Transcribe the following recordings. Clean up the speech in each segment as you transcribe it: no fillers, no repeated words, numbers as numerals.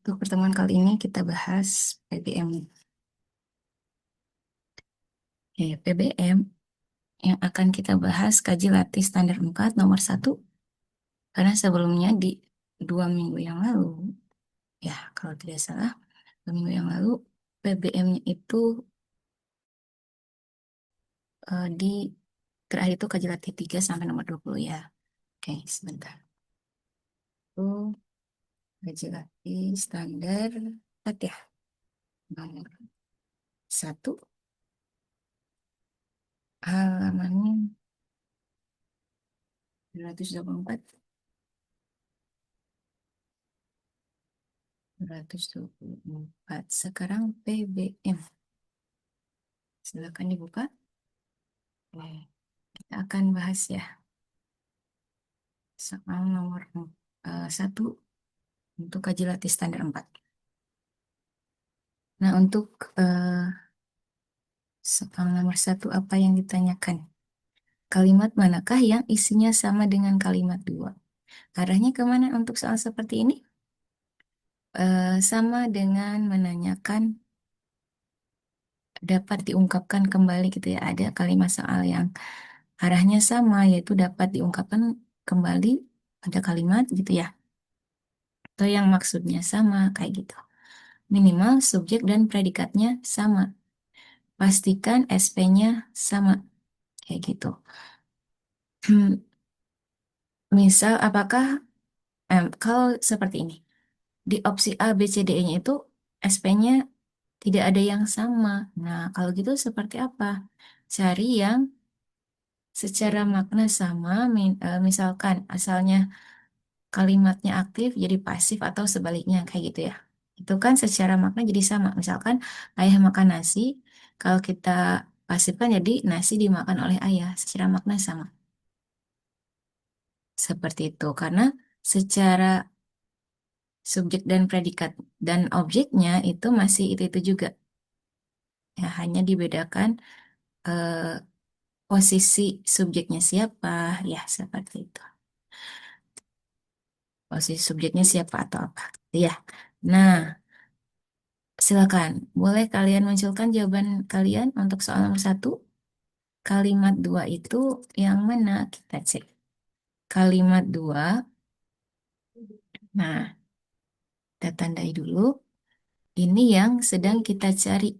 Untuk pertemuan kali ini kita bahas PBM. PBM yang akan kita bahas kaji latih standar 4 nomor 1. Karena sebelumnya di 2 minggu yang lalu, ya kalau tidak salah, 2 minggu yang lalu PBM-nya itu di terakhir itu kaji latih 3 sampai nomor 20 ya. Oke, sebentar. Itu kaji latih standar 4 ya. Nomor 1 halamannya 224. 224. Sekarang PBM. Silakan dibuka. Kita akan bahas ya soal nomor 1 untuk kaji latih standar 4. Nah, untuk soal nomor 1 apa yang ditanyakan? Kalimat manakah yang isinya sama dengan kalimat 2? Arahnya kemana untuk soal seperti ini? Sama dengan menanyakan dapat diungkapkan kembali gitu ya. Ada kalimat soal yang arahnya sama, yaitu dapat diungkapkan kembali pada kalimat gitu ya. Atau yang maksudnya sama, kayak gitu. Minimal subjek dan predikatnya sama. Pastikan SP-nya sama, kayak gitu. Misal, apakah, kalau seperti ini, di opsi A, B, C, D-nya itu SP-nya tidak ada yang sama. Nah, kalau gitu seperti apa? Cari yang secara makna sama, misalkan asalnya kalimatnya aktif jadi pasif atau sebaliknya kayak gitu ya. Itu kan secara makna jadi sama. Misalkan ayah makan nasi, kalau kita pasifkan jadi nasi dimakan oleh ayah, secara makna sama. Seperti itu karena secara subjek dan predikat dan objeknya itu masih itu juga. Ya, hanya dibedakan eh, posisi subjeknya siapa, ya seperti itu. Posisi subjeknya siapa atau apa. Ya. Nah, silakan, boleh kalian munculkan jawaban kalian untuk soal nomor 1. Kalimat 2 itu yang mana? Kita cek. Kalimat 2, nah, kita tandai dulu. Ini yang sedang kita cari.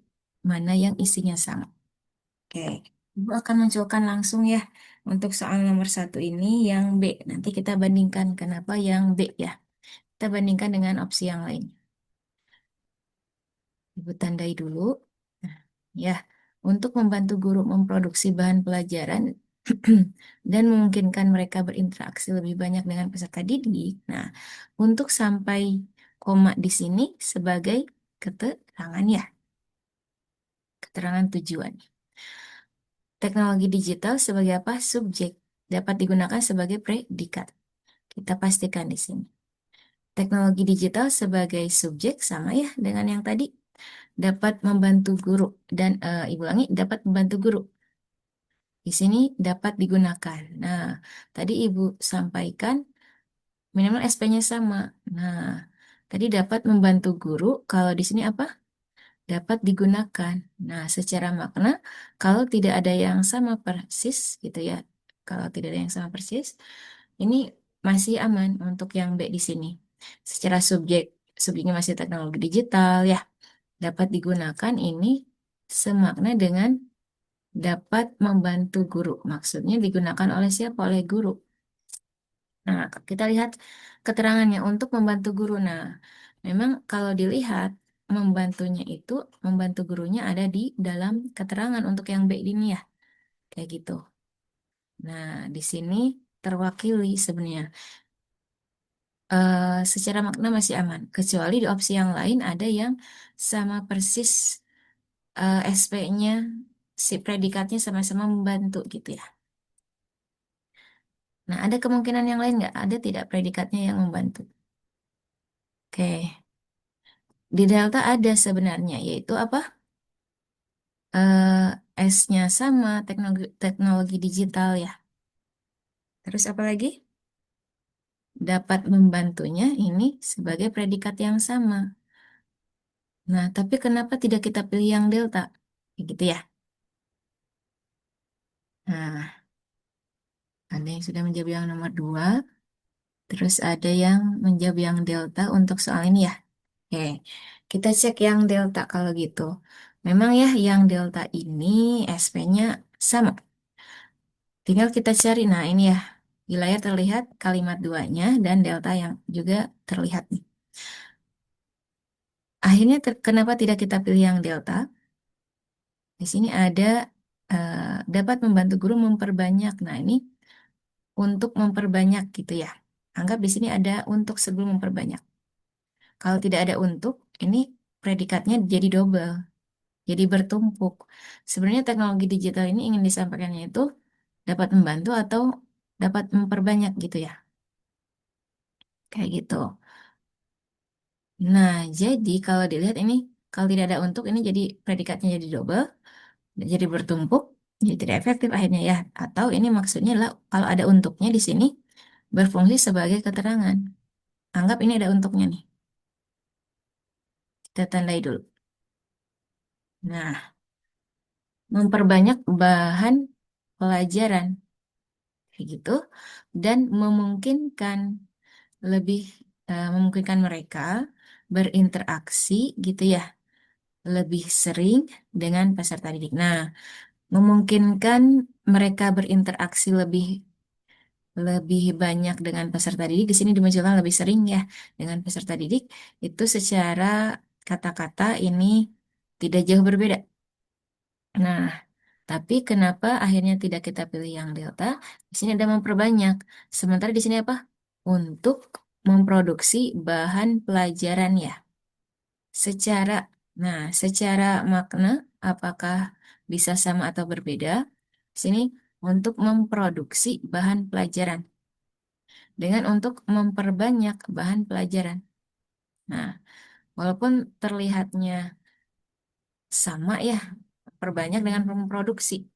Mana yang isinya sama. Oke, Ibu akan munculkan langsung ya. Untuk soal nomor 1 ini yang B. Nanti kita bandingkan kenapa yang B ya. Kita bandingkan dengan opsi yang lain. Ibu tandai dulu. Nah, ya, untuk membantu guru memproduksi bahan pelajaran dan memungkinkan mereka berinteraksi lebih banyak dengan peserta didik. Nah, untuk sampai koma di sini sebagai keterangan ya, keterangan tujuan. Teknologi digital sebagai apa? Subjek. Dapat digunakan sebagai predikat. Kita pastikan di sini. Teknologi digital sebagai subjek sama ya dengan yang tadi. Dapat membantu guru dan Ibu ulangi dapat membantu guru. Di sini dapat digunakan. Nah, tadi Ibu sampaikan minimal SP-nya sama. Nah, tadi dapat membantu guru. Kalau di sini apa? Dapat digunakan. Nah, secara makna, kalau tidak ada yang sama persis, gitu ya. Kalau tidak ada yang sama persis, ini masih aman untuk yang B di sini. Secara subjeknya masih teknologi digital, ya. Dapat digunakan ini semakna dengan dapat membantu guru. Maksudnya digunakan oleh siapa? Oleh guru. Nah, kita lihat keterangannya untuk membantu guru. Nah, memang kalau dilihat membantunya itu, membantu gurunya ada di dalam keterangan untuk yang B ini ya. Kayak gitu. Nah, di sini terwakili sebenarnya. Secara makna masih aman. Kecuali di opsi yang lain ada yang sama persis SP-nya, si predikatnya sama-sama membantu gitu ya. Nah, ada kemungkinan yang lain nggak? Ada tidak predikatnya yang membantu? Oke. Di Delta ada sebenarnya, yaitu apa? S-nya sama, teknologi digital ya. Terus apa lagi? dapat membantunya ini sebagai predikat yang sama. Nah, tapi kenapa tidak kita pilih yang delta? Kayak gitu ya. Nah, ada yang sudah menjawab yang nomor 2, terus ada yang menjawab yang delta untuk soal ini ya. Oke, kita cek yang delta kalau gitu. Memang ya yang delta ini SP-nya sama. Tinggal kita cari. Nah, ini ya. Di layar terlihat kalimat duanya dan delta yang juga terlihat nih. Akhirnya kenapa tidak kita pilih yang delta? Di sini ada dapat membantu guru memperbanyak. Nah, ini untuk memperbanyak gitu ya. Anggap di sini ada untuk sebelum memperbanyak. Kalau tidak ada untuk, ini predikatnya jadi double, jadi bertumpuk. Sebenarnya teknologi digital ini ingin disampaikannya itu dapat membantu atau dapat memperbanyak gitu ya. Kayak gitu. Nah, jadi kalau dilihat ini, kalau tidak ada untuk, ini jadi predikatnya jadi double, jadi bertumpuk, jadi tidak efektif akhirnya ya. Atau ini maksudnya adalah kalau ada untuknya di sini, berfungsi sebagai keterangan. Anggap ini ada untuknya nih. Kita tandai dulu. Nah, memperbanyak bahan pelajaran kayak gitu dan lebih memungkinkan mereka berinteraksi gitu ya lebih sering dengan peserta didik. Nah, memungkinkan mereka berinteraksi lebih lebih banyak dengan peserta didik di sini dimunculkan lebih sering ya dengan peserta didik itu secara kata-kata ini tidak jauh berbeda. Nah, tapi kenapa akhirnya tidak kita pilih yang delta? Di sini ada memperbanyak. Sementara di sini apa? Untuk memproduksi bahan pelajaran ya. Secara, secara makna apakah bisa sama atau berbeda? Di sini untuk memproduksi bahan pelajaran dengan untuk memperbanyak bahan pelajaran. Nah, walaupun terlihatnya sama ya, perbanyak dengan memproduksi.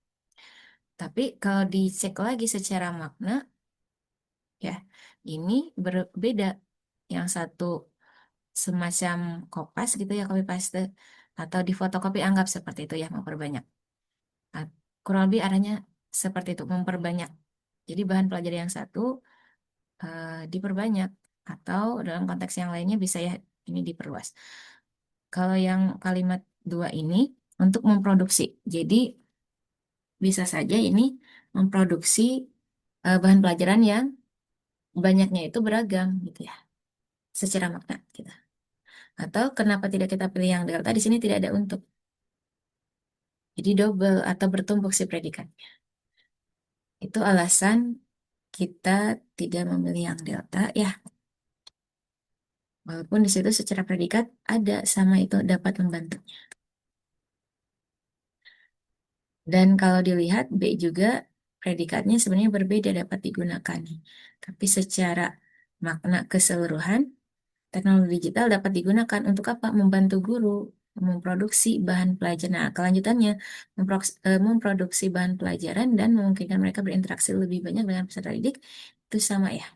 Tapi kalau dicek lagi secara makna, ya, ini berbeda. Yang satu semacam kopas gitu ya, copy paste, atau di fotokopi anggap seperti itu ya, memperbanyak. Nah, kurang lebih arahnya seperti itu, memperbanyak. Jadi bahan pelajaran yang satu diperbanyak, atau dalam konteks yang lainnya bisa ya, ini diperluas. Kalau yang kalimat dua ini, untuk memproduksi. Jadi, bisa saja ini memproduksi bahan pelajaran yang banyaknya itu beragam gitu ya secara makna gitu. Atau kenapa tidak kita pilih yang delta di sini tidak ada untuk. Jadi double atau bertumpuk si predikat. Itu alasan kita tidak memilih yang delta ya. Walaupun di situ secara predikat ada sama itu dapat membantu. Dan kalau dilihat B juga predikatnya sebenarnya berbeda dapat digunakan. Tapi secara makna keseluruhan teknologi digital dapat digunakan untuk apa? Membantu guru memproduksi bahan pelajaran. Nah, kelanjutannya memproduksi bahan pelajaran dan memungkinkan mereka berinteraksi lebih banyak dengan peserta didik itu sama ya,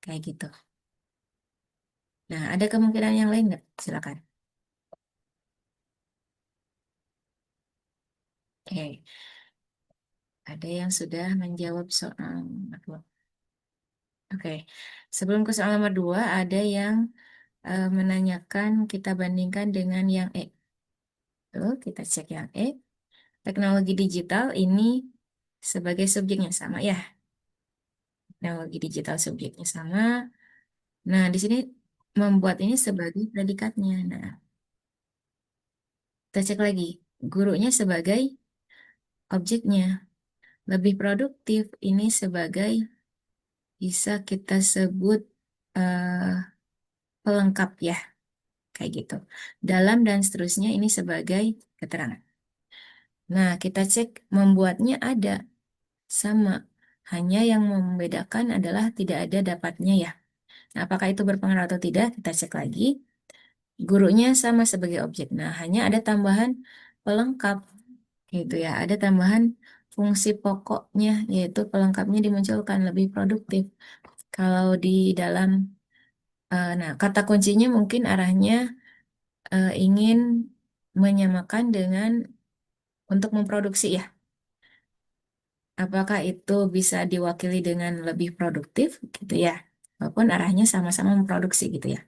kayak gitu. Nah, ada kemungkinan yang lain nggak? Silakan. Oke, ada yang sudah menjawab soal nomor 2. Oke, sebelum ke soal nomor 2, ada yang menanyakan kita bandingkan dengan yang E. Tuh, kita cek yang E. Teknologi digital ini sebagai subjeknya sama ya. Teknologi digital subjeknya sama. Nah, di sini membuat ini sebagai predikatnya. Nah, kita cek lagi. Gurunya sebagai objeknya. Lebih produktif ini sebagai bisa kita sebut eh, pelengkap ya. Kayak gitu. Dalam dan seterusnya ini sebagai keterangan. Nah, kita cek membuatnya ada sama. Hanya yang membedakan adalah tidak ada dapatnya ya. Nah, apakah itu berpengaruh atau tidak? Kita cek lagi. Gurunya sama sebagai objek. Nah, hanya ada tambahan pelengkap. Gitu ya. Ada tambahan fungsi pokoknya, yaitu pelengkapnya dimunculkan lebih produktif. Kalau di dalam, nah kata kuncinya mungkin arahnya ingin menyamakan dengan untuk memproduksi ya. Apakah itu bisa diwakili dengan lebih produktif gitu ya? Walaupun arahnya sama-sama memproduksi gitu ya.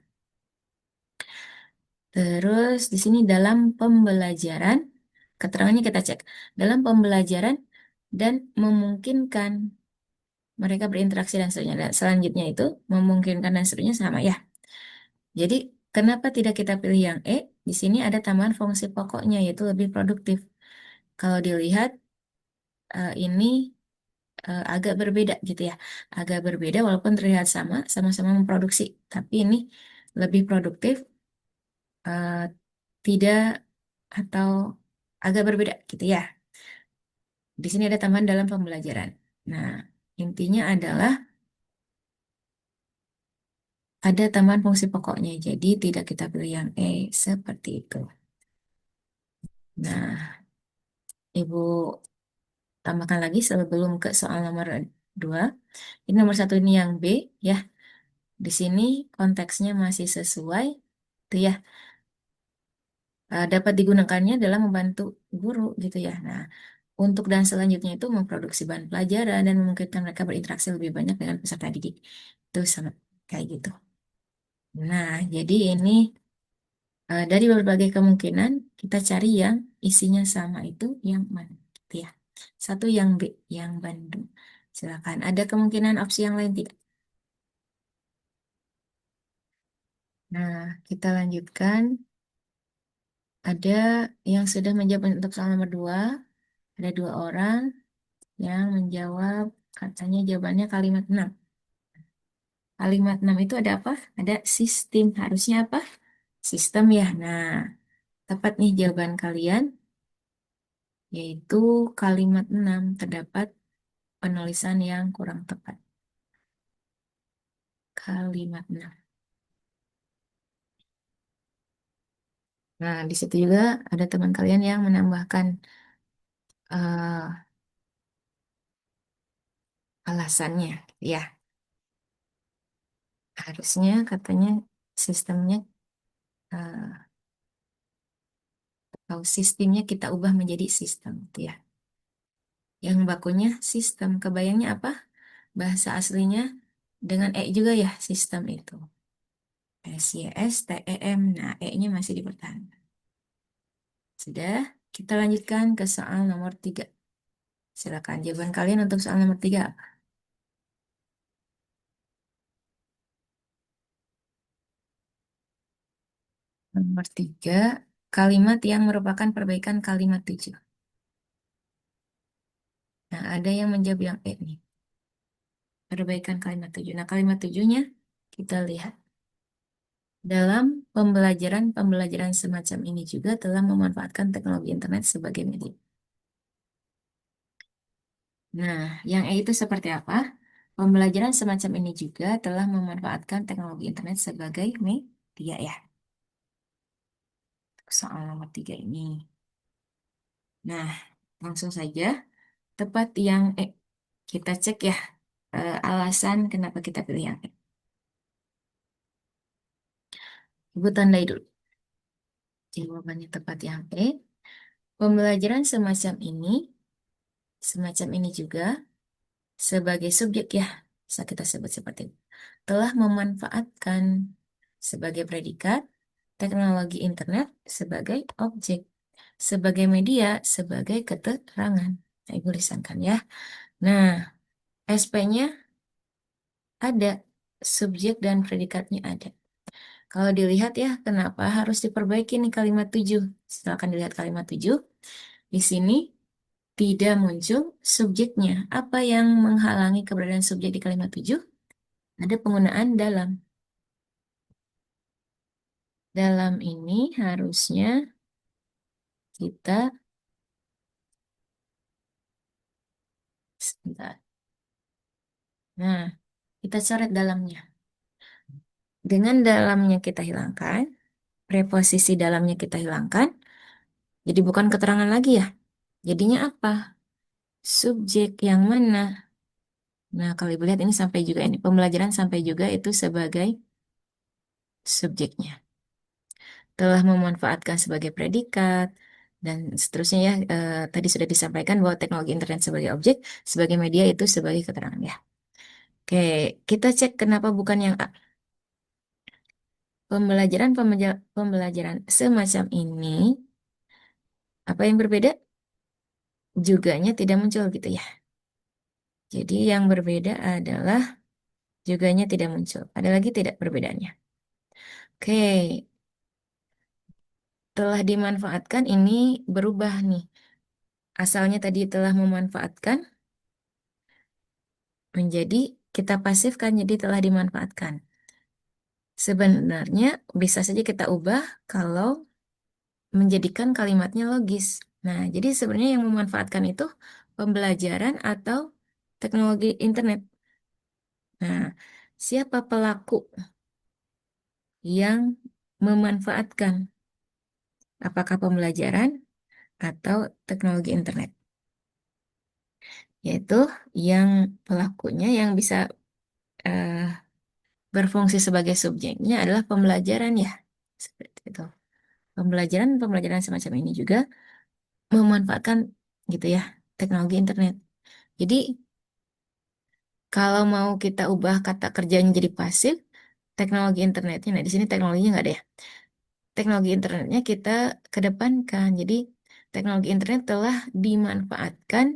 Terus di sini dalam pembelajaran, keterangannya kita cek. Dalam pembelajaran dan memungkinkan mereka berinteraksi dan seterusnya. Dan selanjutnya itu memungkinkan dan seterusnya sama ya. Jadi kenapa tidak kita pilih yang E? Di sini ada tambahan fungsi pokoknya yaitu lebih produktif. Kalau dilihat ini agak berbeda gitu ya. Agak berbeda walaupun terlihat sama, sama-sama memproduksi. Tapi ini lebih produktif, eh, tidak atau agak berbeda gitu ya. Di sini ada tambahan dalam pembelajaran. Nah, intinya adalah ada tambahan fungsi pokoknya. Jadi tidak kita pilih yang E seperti itu. Nah, Ibu tambahkan lagi sebelum ke soal nomor 2. Ini nomor 1 ini yang B ya. Di sini konteksnya masih sesuai. Itu ya. Dapat digunakannya dalam membantu guru gitu ya. Nah, untuk dan selanjutnya itu memproduksi bahan pelajaran dan memungkinkan mereka berinteraksi lebih banyak dengan peserta didik. Itu sama kayak gitu. Nah, jadi ini dari berbagai kemungkinan kita cari yang isinya sama itu yang mana gitu ya. Satu yang B, yang Bandung. Silakan. Ada kemungkinan opsi yang lain tidak? Nah, kita lanjutkan. Ada yang sudah menjawab untuk soal nomor 2. Ada 2 orang yang menjawab, katanya jawabannya kalimat 6. Kalimat 6 itu ada apa? Ada sistem. Harusnya apa? Sistem ya. Nah, tepat nih jawaban kalian, yaitu kalimat 6 terdapat penulisan yang kurang tepat. Kalimat 6. Nah, di situ juga ada teman kalian yang menambahkan eh, alasannya. Ya, harusnya katanya sistemnya eh, atau sistemnya kita ubah menjadi sistem. Gitu ya. Yang bakunya sistem. Kebayangnya apa? Bahasa aslinya dengan E juga ya sistem itu. SYSTEM. Nah, E-nya masih dipertahankan. Sudah, kita lanjutkan ke soal nomor 3. Silakan jawaban kalian untuk soal nomor 3 apa? Nomor 3, kalimat yang merupakan perbaikan kalimat 7. Nah, ada yang menjawab yang E nih. Perbaikan kalimat 7. Nah, kalimat 7-nya kita lihat. Dalam pembelajaran semacam ini juga telah memanfaatkan teknologi internet sebagai media. Nah, yang E itu seperti apa? Pembelajaran semacam ini juga telah memanfaatkan teknologi internet sebagai media ya. Soal nomor 3 ini. Nah, langsung saja tepat yang E. Kita cek ya alasan kenapa kita pilih yang E. Ibu tandai dulu. Jawabannya tepat yang E. Pembelajaran semacam ini juga sebagai subjek ya, bisa kita sebut seperti itu, telah memanfaatkan sebagai predikat teknologi internet sebagai objek, sebagai media, sebagai keterangan. Nah, Ibu lisankan ya. Nah, SP-nya ada, subjek dan predikatnya ada. Kalau dilihat ya, kenapa harus diperbaiki nih kalimat 7? Silakan dilihat kalimat 7. Di sini tidak muncul subjeknya. Apa yang menghalangi keberadaan subjek di kalimat 7? Ada penggunaan dalam. Dalam ini harusnya kita, sebentar. Nah, kita coret dalamnya. Dengan dalamnya kita hilangkan, preposisi dalamnya kita hilangkan, jadi bukan keterangan lagi ya. Jadinya apa? Subjek yang mana? Nah, kalau Ibu lihat ini sampai juga ini pembelajaran sampai juga itu sebagai subjeknya. Telah memanfaatkan sebagai predikat dan seterusnya ya. Tadi sudah disampaikan bahwa teknologi internet sebagai objek, sebagai media itu sebagai keterangan ya. Oke, kita cek kenapa bukan yang A. Pembelajaran semacam ini apa yang berbeda? Juganya tidak muncul gitu ya. Jadi yang berbeda adalah juganya tidak muncul. Ada lagi tidak perbedaannya? Oke, telah dimanfaatkan ini berubah nih. Asalnya tadi telah memanfaatkan menjadi kita pasifkan jadi telah dimanfaatkan. Sebenarnya bisa saja kita ubah kalau menjadikan kalimatnya logis. Nah, jadi sebenarnya yang memanfaatkan itu pembelajaran atau teknologi internet. Nah, siapa pelaku yang memanfaatkan? Apakah pembelajaran atau teknologi internet? Yaitu yang pelakunya yang bisa eh, berfungsi sebagai subjeknya adalah pembelajaran ya. Seperti itu. Pembelajaran semacam ini juga memanfaatkan gitu ya teknologi internet. Jadi kalau mau kita ubah kata kerjanya jadi pasif, teknologi internetnya, nah di sini teknologinya nggak ada ya. Teknologi internetnya kita kedepankan. Jadi teknologi internet telah dimanfaatkan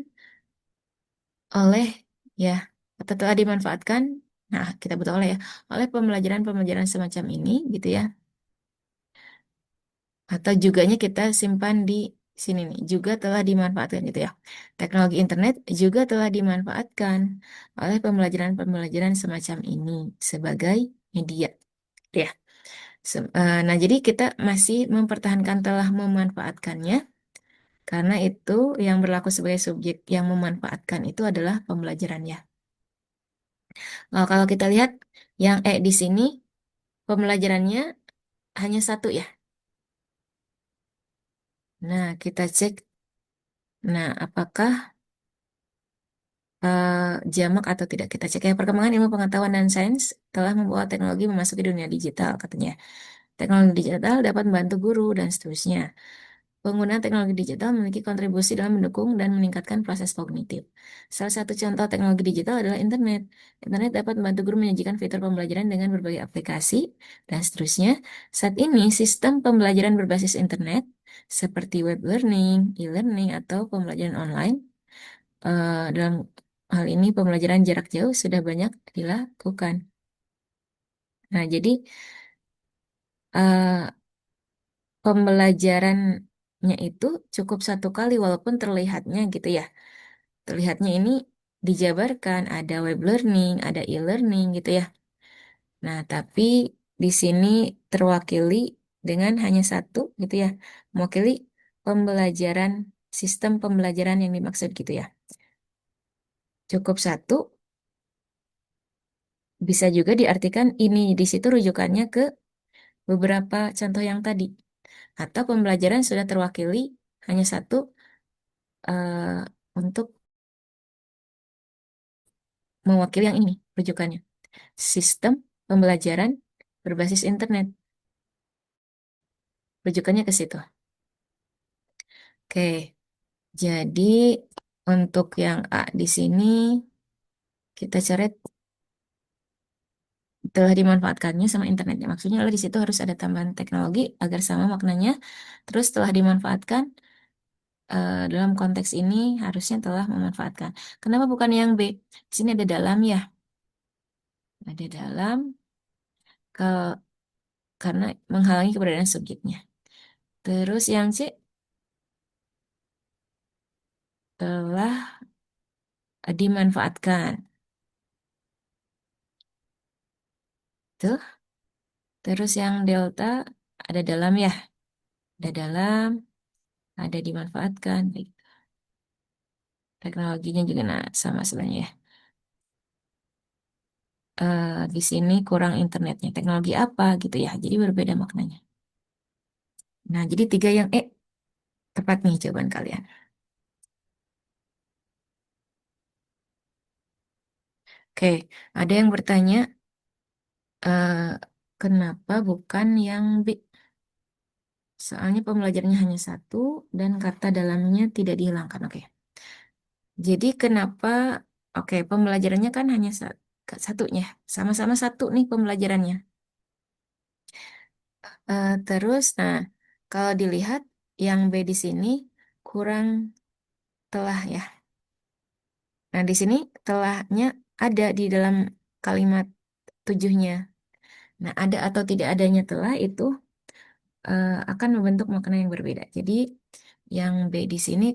oleh ya atau telah dimanfaatkan. Nah, kita butuh oleh ya oleh pembelajaran-pembelajaran semacam ini gitu ya. Atau juganya kita simpan di sini nih, juga telah dimanfaatkan gitu ya. Teknologi internet juga telah dimanfaatkan oleh pembelajaran-pembelajaran semacam ini sebagai media. Ya. Nah, jadi kita masih mempertahankan telah memanfaatkannya karena itu yang berlaku sebagai subjek yang memanfaatkan itu adalah pembelajarannya. Kalau kita lihat yang di sini pembelajarannya hanya satu ya. Nah, kita cek. Nah, apakah eh, jamak atau tidak? Kita cek ya. Perkembangan ilmu pengetahuan dan sains telah membawa teknologi memasuki dunia digital, katanya. Teknologi digital dapat membantu guru dan seterusnya. Penggunaan teknologi digital memiliki kontribusi dalam mendukung dan meningkatkan proses kognitif. Salah satu contoh teknologi digital adalah internet. Internet dapat membantu guru menyajikan fitur pembelajaran dengan berbagai aplikasi dan seterusnya. Saat ini, sistem pembelajaran berbasis internet seperti web learning, e-learning, atau pembelajaran online dalam hal ini pembelajaran jarak jauh sudah banyak dilakukan. Nah, jadi eh, pembelajarannya itu cukup satu kali walaupun terlihatnya gitu ya. Terlihatnya ini dijabarkan ada web learning, ada e-learning gitu ya. Nah, tapi di sini terwakili dengan hanya satu gitu ya. Mewakili pembelajaran sistem pembelajaran yang dimaksud gitu ya. Cukup satu bisa juga diartikan ini di situ rujukannya ke beberapa contoh yang tadi. Atau pembelajaran sudah terwakili hanya satu untuk mewakili yang ini rujukannya. Sistem pembelajaran berbasis internet. Rujukannya ke situ. Oke, jadi untuk yang A di sini kita coret telah dimanfaatkannya sama internetnya. Maksudnya adalah di situ harus ada tambahan teknologi agar sama maknanya. Terus telah dimanfaatkan dalam konteks ini harusnya telah memanfaatkan. Kenapa bukan yang B? Di sini ada dalam ya. Ada dalam ke karena menghalangi keberadaan subjeknya. Terus yang C telah dimanfaatkan. Tuh. Terus yang delta ada dalam ya. Ada dalam, ada dimanfaatkan. Baik. Teknologinya juga nah sama sebenarnya ya. Di sini kurang internetnya. Teknologi apa gitu ya. Jadi berbeda maknanya. Nah, jadi tiga yang tepat nih jawaban kalian. Oke, ada yang bertanya, eh, kenapa bukan yang B? Soalnya pembelajarannya hanya satu dan kata dalamnya tidak dihilangkan. Oke, jadi kenapa? Oke, pembelajarannya kan hanya satunya, sama-sama satu nih pembelajarannya. Terus, nah, kalau dilihat yang B di sini kurang telah ya. Nah, di sini telahnya ada di dalam kalimat tujuhnya. Nah, ada atau tidak adanya telah itu akan membentuk makna yang berbeda. Jadi, yang B di sini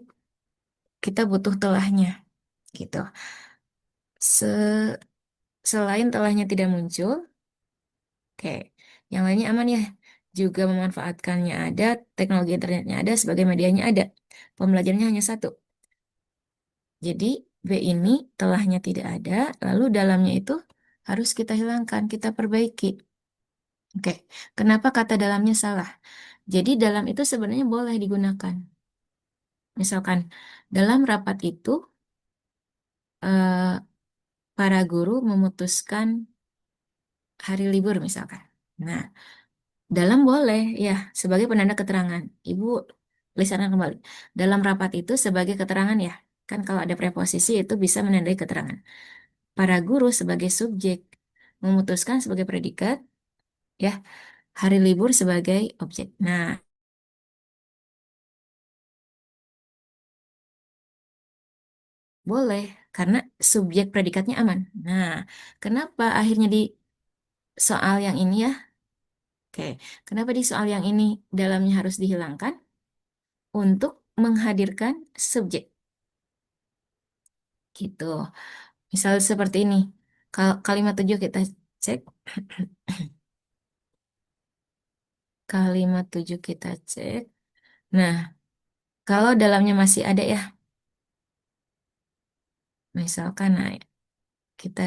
kita butuh telahnya, gitu. Selain telahnya tidak muncul, oke, yang lainnya aman ya. Juga memanfaatkannya ada, teknologi internetnya ada, sebagai medianya ada. Pembelajarannya hanya satu. Jadi B ini telahnya tidak ada, lalu dalamnya itu harus kita hilangkan, kita perbaiki. Oke, kenapa kata dalamnya salah? Jadi dalam itu sebenarnya boleh digunakan. Misalkan dalam rapat itu eh, para guru memutuskan hari libur misalkan. Nah, dalam boleh ya sebagai penanda keterangan. Ibu lisankan kembali. Dalam rapat itu sebagai keterangan ya. Kan kalau ada preposisi itu bisa menandai keterangan. Para guru sebagai subjek memutuskan sebagai predikat ya, hari libur sebagai objek. Nah, boleh karena subjek predikatnya aman. Nah, kenapa akhirnya di soal yang ini ya? Oke, kenapa di soal yang ini dalamnya harus dihilangkan untuk menghadirkan subjek gitu. Misal seperti ini. Kalimat tujuh kita cek. Kalimat tujuh kita cek. Nah, kalau dalamnya masih ada ya, misalkan nah, kita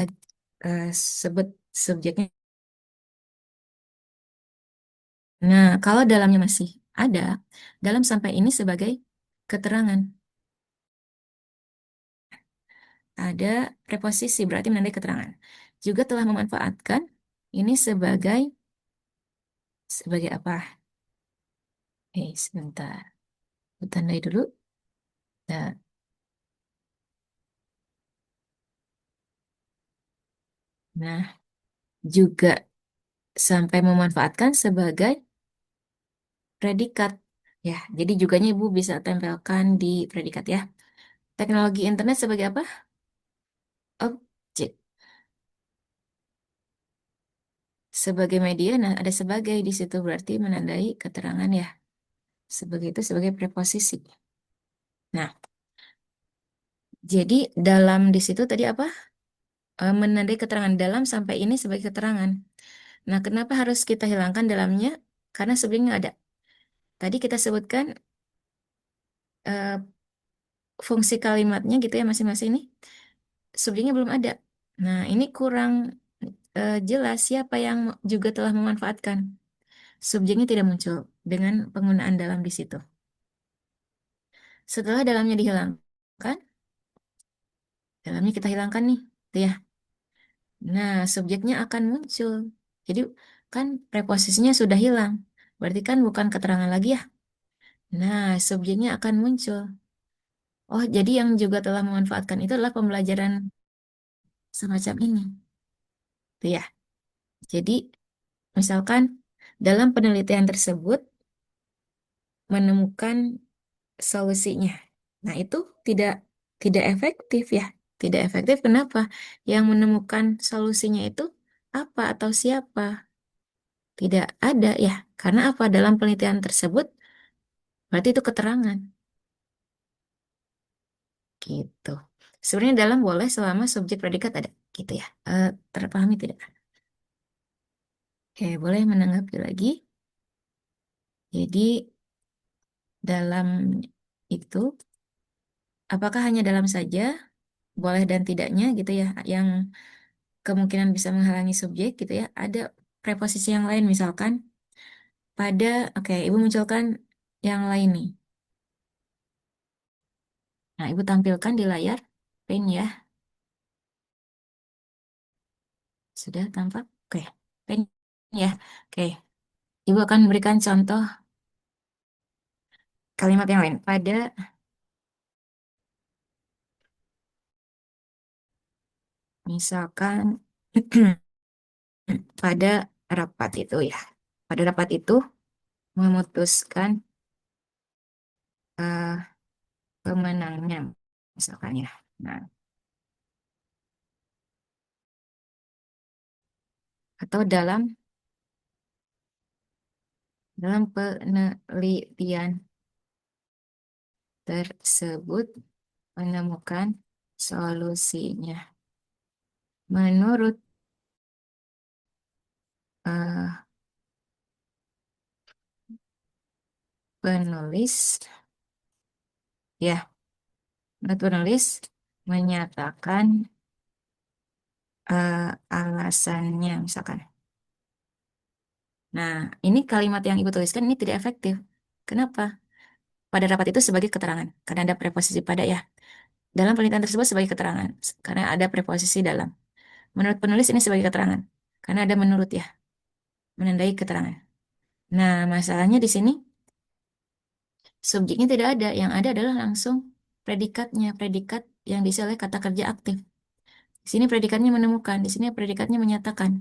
eh, sebut subjeknya. Nah, kalau dalamnya masih ada, dalam sampai ini sebagai keterangan. Ada preposisi berarti menandai keterangan. Juga telah memanfaatkan ini sebagai apa? Sebentar. Aku tandai dulu. Nah, nah, juga sampai memanfaatkan sebagai predikat. Ya, jadi juganya Ibu bisa tempelkan di predikat ya. Teknologi internet sebagai apa? Objek. Sebagai media, nah ada sebagai di situ berarti menandai keterangan ya. Sebagai itu sebagai preposisi. Nah, jadi dalam di situ tadi apa? Menandai keterangan dalam sampai ini sebagai keterangan. Nah, kenapa harus kita hilangkan dalamnya? Karena sebelumnya ada. Tadi kita sebutkan eh, fungsi kalimatnya gitu ya masing-masing ini. Subjeknya belum ada. Nah, ini kurang jelas siapa yang juga telah memanfaatkan. Subjeknya tidak muncul dengan penggunaan dalam di situ. Setelah dalamnya dihilangkan, dalamnya kita hilangkan nih, tuh ya. Nah, subjeknya akan muncul. Jadi kan preposisinya sudah hilang. Berarti kan bukan keterangan lagi ya. Nah, subjeknya akan muncul. Oh, jadi yang juga telah memanfaatkan itu adalah pembelajaran semacam ini. Tuh ya. Jadi, misalkan dalam penelitian tersebut menemukan solusinya. Nah, itu tidak tidak efektif ya. Tidak efektif kenapa? Yang menemukan solusinya itu apa atau siapa? Tidak ada ya. Karena apa? Dalam penelitian tersebut berarti itu keterangan gitu. Sebenarnya dalam boleh selama subjek predikat ada gitu ya. Terpahami tidak? Oke, boleh menanggapi lagi. Jadi dalam itu apakah hanya dalam saja boleh dan tidaknya gitu ya yang kemungkinan bisa menghalangi subjek gitu ya. Ada preposisi yang lain misalkan pada oke, Ibu munculkan yang lain nih. Nah, Ibu tampilkan di layar pen ya. Sudah tampak? Oke. Pen ya. Oke. Ibu akan memberikan contoh kalimat yang lain. Misalkan pada rapat itu ya. Pada rapat itu memutuskan eh, pemenangnya, misalkan ya. Nah, atau dalam penelitian tersebut menemukan solusinya. Menurut eh, penulis, ya, menurut penulis menyatakan alasannya, misalkan. Nah, ini kalimat yang Ibu tuliskan ini tidak efektif. Kenapa? Pada rapat itu sebagai keterangan, karena ada preposisi pada ya. Dalam penelitian tersebut sebagai keterangan, karena ada preposisi dalam. Menurut penulis ini sebagai keterangan, karena ada menurut ya, menandai keterangan. Nah, masalahnya di sini subjeknya tidak ada, yang ada adalah langsung predikatnya, predikat yang diisi oleh kata kerja aktif. Di sini predikatnya menemukan, di sini predikatnya menyatakan.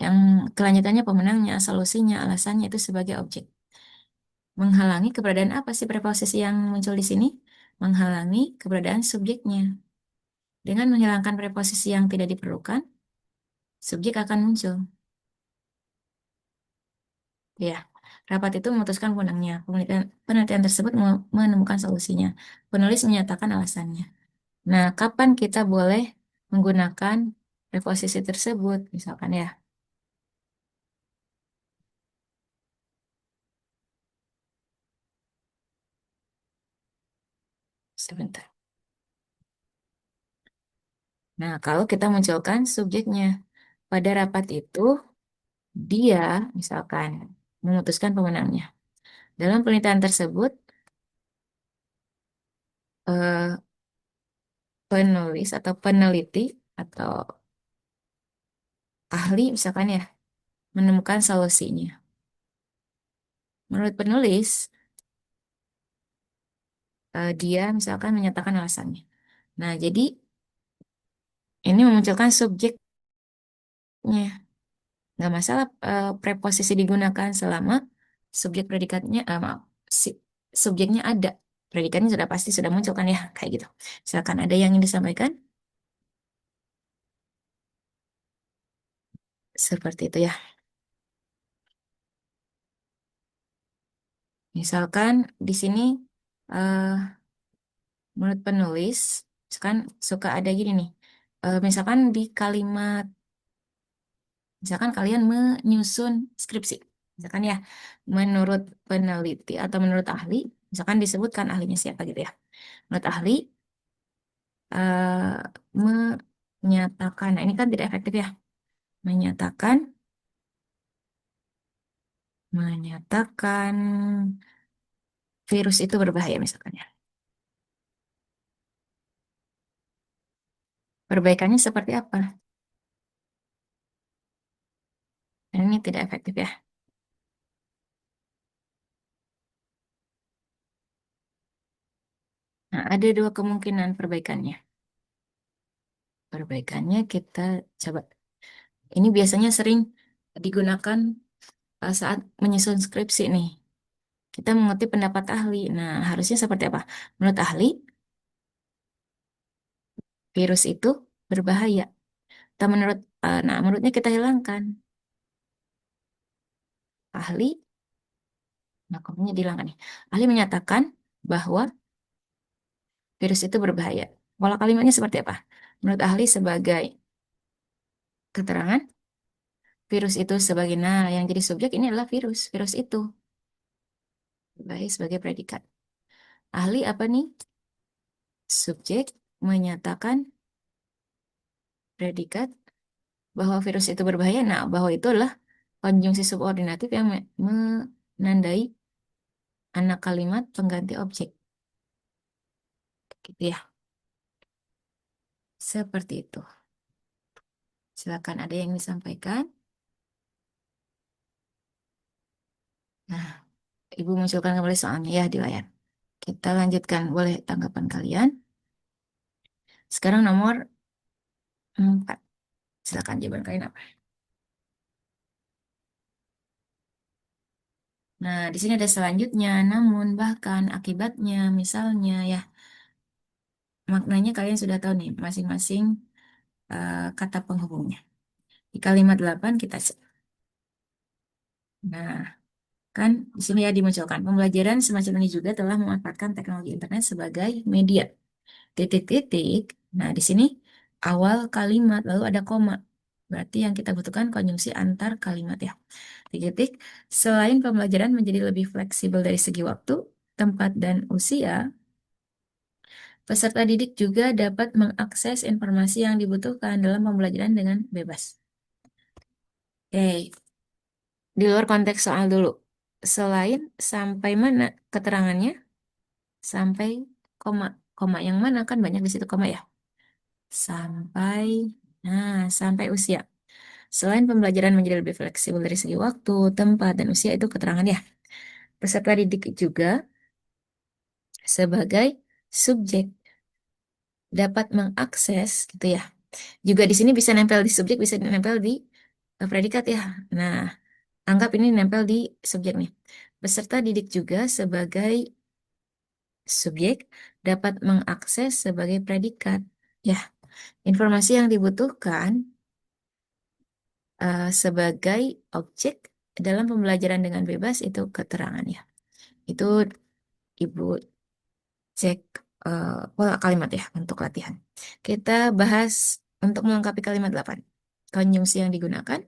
Yang kelanjutannya pemenangnya, solusinya, alasannya itu sebagai objek. Menghalangi keberadaan apa sih preposisi yang muncul di sini? Menghalangi keberadaan subjeknya. Dengan menghilangkan preposisi yang tidak diperlukan, subjek akan muncul. Ya, rapat itu memutuskan pemenangnya. Penelitian tersebut menemukan solusinya. Penulis menyatakan alasannya. Nah, kapan kita boleh menggunakan preposisi tersebut? Misalkan ya, sebentar. Nah, kalau kita munculkan subjeknya pada rapat itu, dia misalkan memutuskan pemenangnya. Dalam penelitian tersebut, eh, penulis atau peneliti atau ahli misalkan ya menemukan solusinya. Menurut penulis, dia misalkan menyatakan alasannya. Nah, jadi ini memunculkan subjeknya. Nggak masalah preposisi digunakan selama subjek predikatnya, maaf, si- subjeknya ada. Predikatnya sudah pasti sudah muncul kan ya, kayak gitu. Misalkan ada yang ingin disampaikan, seperti itu ya. Misalkan di sini eh, menurut penulis, misalkan suka ada gini nih. Misalkan di kalimat, misalkan kalian menyusun skripsi. Misalkan ya, menurut peneliti atau menurut ahli, misalkan disebutkan ahlinya siapa gitu ya. Menurut ahli, eh, menyatakan, nah ini kan tidak efektif ya, menyatakan, menyatakan virus itu berbahaya misalkan ya. Perbaikannya seperti apa? Dan ini tidak efektif ya. Nah, ada dua kemungkinan perbaikannya. Perbaikannya kita coba. Ini biasanya sering digunakan saat menyusun skripsi nih. Kita mengutip pendapat ahli. Nah, harusnya seperti apa? Menurut ahli, virus itu berbahaya. Atau nah, menurutnya kita hilangkan. Ahli, nah komennya dihilangkan nih. Ahli menyatakan bahwa virus itu berbahaya. Pola kalimatnya seperti apa? Menurut ahli sebagai keterangan, virus itu sebagai, nah yang jadi subjek ini adalah virus. Virus itu berbahaya sebagai predikat. Ahli apa nih? Subjek menyatakan predikat bahwa virus itu berbahaya. Nah, bahwa itu adalah konjungsi subordinatif yang menandai anak kalimat pengganti objek. Gitu ya. Seperti itu. Silakan ada yang disampaikan. Nah, Ibu munculkan kembali soalnya ya di layar. Kita lanjutkan, boleh tanggapan kalian. Sekarang nomor 4. Silakan jawaban kalian apa? Nah, di sini ada selanjutnya, namun, bahkan, akibatnya, misalnya ya. Maknanya kalian sudah tahu nih masing-masing kata penghubungnya. Di kalimat 8 kita cek. Nah, kan di sini ya dimunculkan pembelajaran semacam ini juga telah memanfaatkan teknologi internet sebagai media. Titik-titik. Nah, di sini awal kalimat lalu ada koma. Berarti yang kita butuhkan konjungsi antar kalimat ya. Titik-titik. Selain pembelajaran menjadi lebih fleksibel dari segi waktu, tempat, dan usia, peserta didik juga dapat mengakses informasi yang dibutuhkan dalam pembelajaran dengan bebas. Oke, di luar konteks soal dulu. Selain sampai mana keterangannya? Sampai koma. Koma yang mana? Kan banyak di situ koma ya. Sampai, sampai usia. Selain pembelajaran menjadi lebih fleksibel dari segi waktu, tempat, dan usia itu keterangan ya. Peserta didik juga sebagai subjek dapat mengakses gitu ya. Juga di sini bisa nempel di subjek, bisa nempel di predikat ya. Nah, anggap ini nempel di subjek nih. Peserta didik juga sebagai subjek dapat mengakses sebagai predikat. Ya, informasi yang dibutuhkan sebagai objek dalam pembelajaran dengan bebas itu keterangan ya. Itu Ibu cek pola kalimat ya untuk latihan. Kita bahas untuk melengkapi kalimat 8. Konjungsi yang digunakan,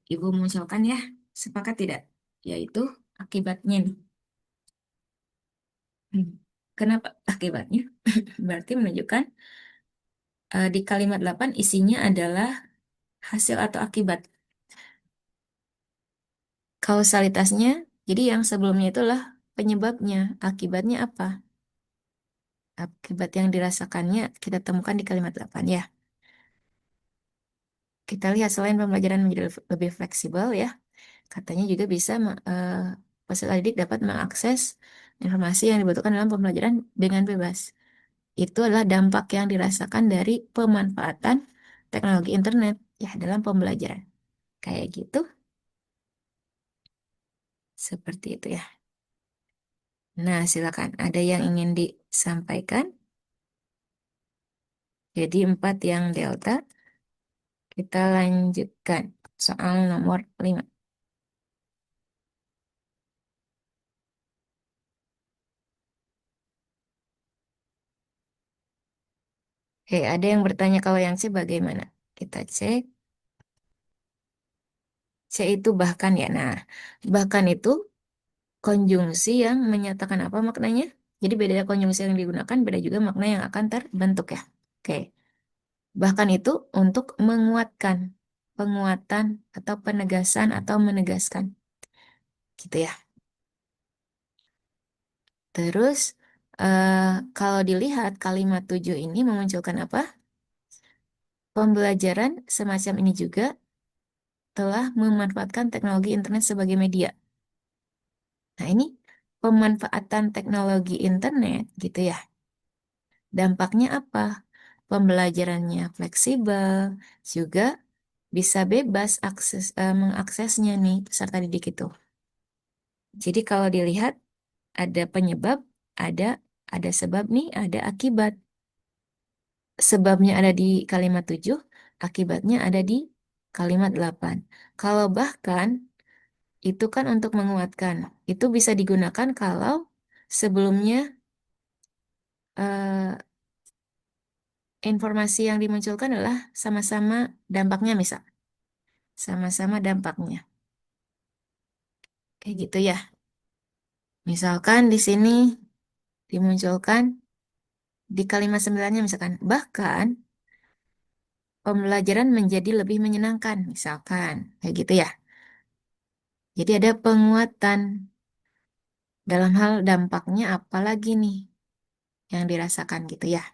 Ibu mengusulkan ya, sepakat tidak? Yaitu akibatnya nih. Hmm. Kenapa akibatnya? Berarti menunjukkan di kalimat 8 isinya adalah hasil atau akibat. Kausalitasnya, jadi yang sebelumnya itulah penyebabnya. Akibatnya apa? Akibat yang dirasakannya kita temukan di kalimat 8 ya. Kita lihat selain pembelajaran menjadi lebih fleksibel ya, katanya juga bisa peserta didik dapat mengakses informasi yang dibutuhkan dalam pembelajaran dengan bebas. Itu adalah dampak yang dirasakan dari pemanfaatan teknologi internet ya dalam pembelajaran. Kayak gitu, seperti itu ya. Nah, silakan. Ada yang ingin disampaikan? Jadi 4 yang delta. Kita lanjutkan soal nomor 5. Oke, ada yang bertanya kalau yang C bagaimana? Kita cek. C itu bahkan ya. Nah, bahkan itu konjungsi yang menyatakan apa maknanya? Jadi beda konjungsi yang digunakan, beda juga makna yang akan terbentuk ya. Oke. Bahkan itu untuk menguatkan, penguatan atau penegasan atau menegaskan. Gitu ya. Terus eh, kalau dilihat kalimat 7 ini memunculkan apa? Pembelajaran semacam ini juga telah memanfaatkan teknologi internet sebagai media. Nah, ini pemanfaatan teknologi internet gitu ya. Dampaknya apa? Pembelajarannya fleksibel, juga bisa bebas mengaksesnya nih peserta didik itu. Jadi kalau dilihat ada penyebab, ada ada sebab nih, ada akibat. Sebabnya ada di kalimat 7, akibatnya ada di kalimat 8. Kalau bahkan itu kan untuk menguatkan. Itu bisa digunakan kalau sebelumnya eh, informasi yang dimunculkan adalah sama-sama dampaknya misal. Sama-sama dampaknya. Kayak gitu ya. Misalkan di sini dimunculkan di kalimat 9-nya misalkan. Bahkan pembelajaran menjadi lebih menyenangkan misalkan. Kayak gitu ya. Jadi ada penguatan dalam hal dampaknya apalagi nih yang dirasakan gitu ya.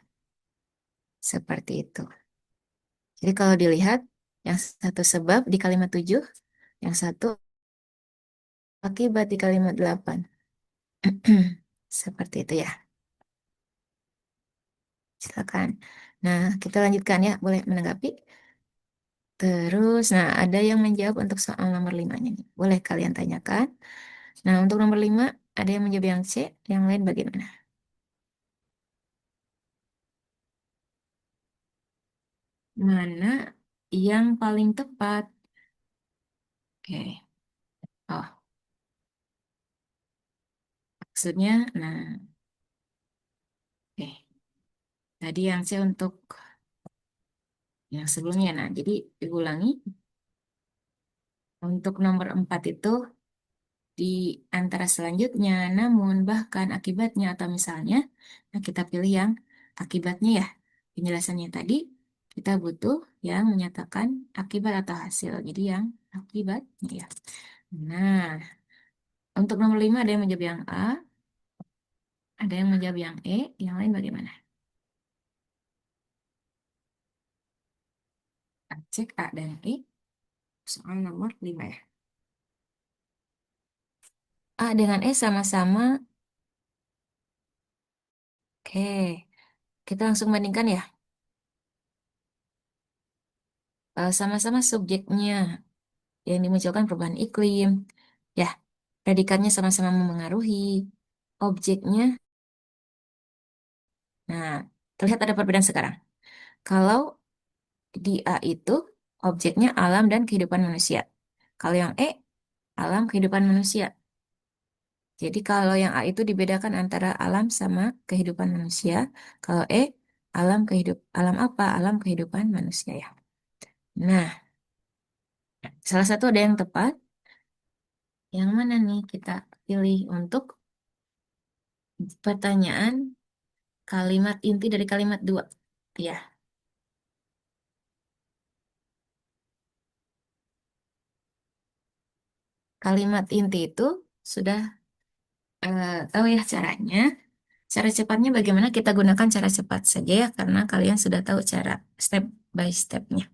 Seperti itu. Jadi kalau dilihat, yang satu sebab di kalimat 7, yang satu akibat di kalimat 8. Seperti itu ya. Silakan. Nah, kita lanjutkan ya. Boleh menanggapi? Terus, nah ada yang menjawab untuk soal nomor 5-nya nih. Boleh kalian tanyakan. Nah, untuk nomor 5, ada yang menjawab yang C, yang lain bagaimana? Mana yang paling tepat? Oke. Oh, maksudnya, nah, oke. Tadi yang C untuk yang sebelumnya. Nah, jadi diulangi. Untuk nomor 4 itu di antara selanjutnya, namun, bahkan, akibatnya, atau misalnya, nah kita pilih yang akibatnya ya. Penjelasannya tadi, kita butuh yang menyatakan akibat atau hasil. Jadi yang akibatnya ya. Nah, untuk nomor 5 ada yang menjawab yang A, ada yang menjawab yang E, yang lain bagaimana? Cek A dan E, soal nomor 5 ya. A dengan E sama-sama, oke. Kita langsung bandingkan ya. Sama-sama subjeknya yang dimunculkan perubahan iklim. Ya, predikatnya sama-sama memengaruhi. Objeknya, nah, terlihat ada perbedaan sekarang. Kalau di A itu, objeknya alam dan kehidupan manusia. Kalau yang E, alam kehidupan manusia. Jadi kalau yang A itu dibedakan antara alam sama kehidupan manusia. Kalau E, alam apa? Alam kehidupan manusia ya. Nah, salah satu ada yang tepat. Yang mana nih kita pilih untuk pertanyaan kalimat inti dari kalimat 2? Ya, kalimat inti itu sudah tahu ya caranya. Cara cepatnya bagaimana, kita gunakan cara cepat saja ya, karena kalian sudah tahu cara step by stepnya.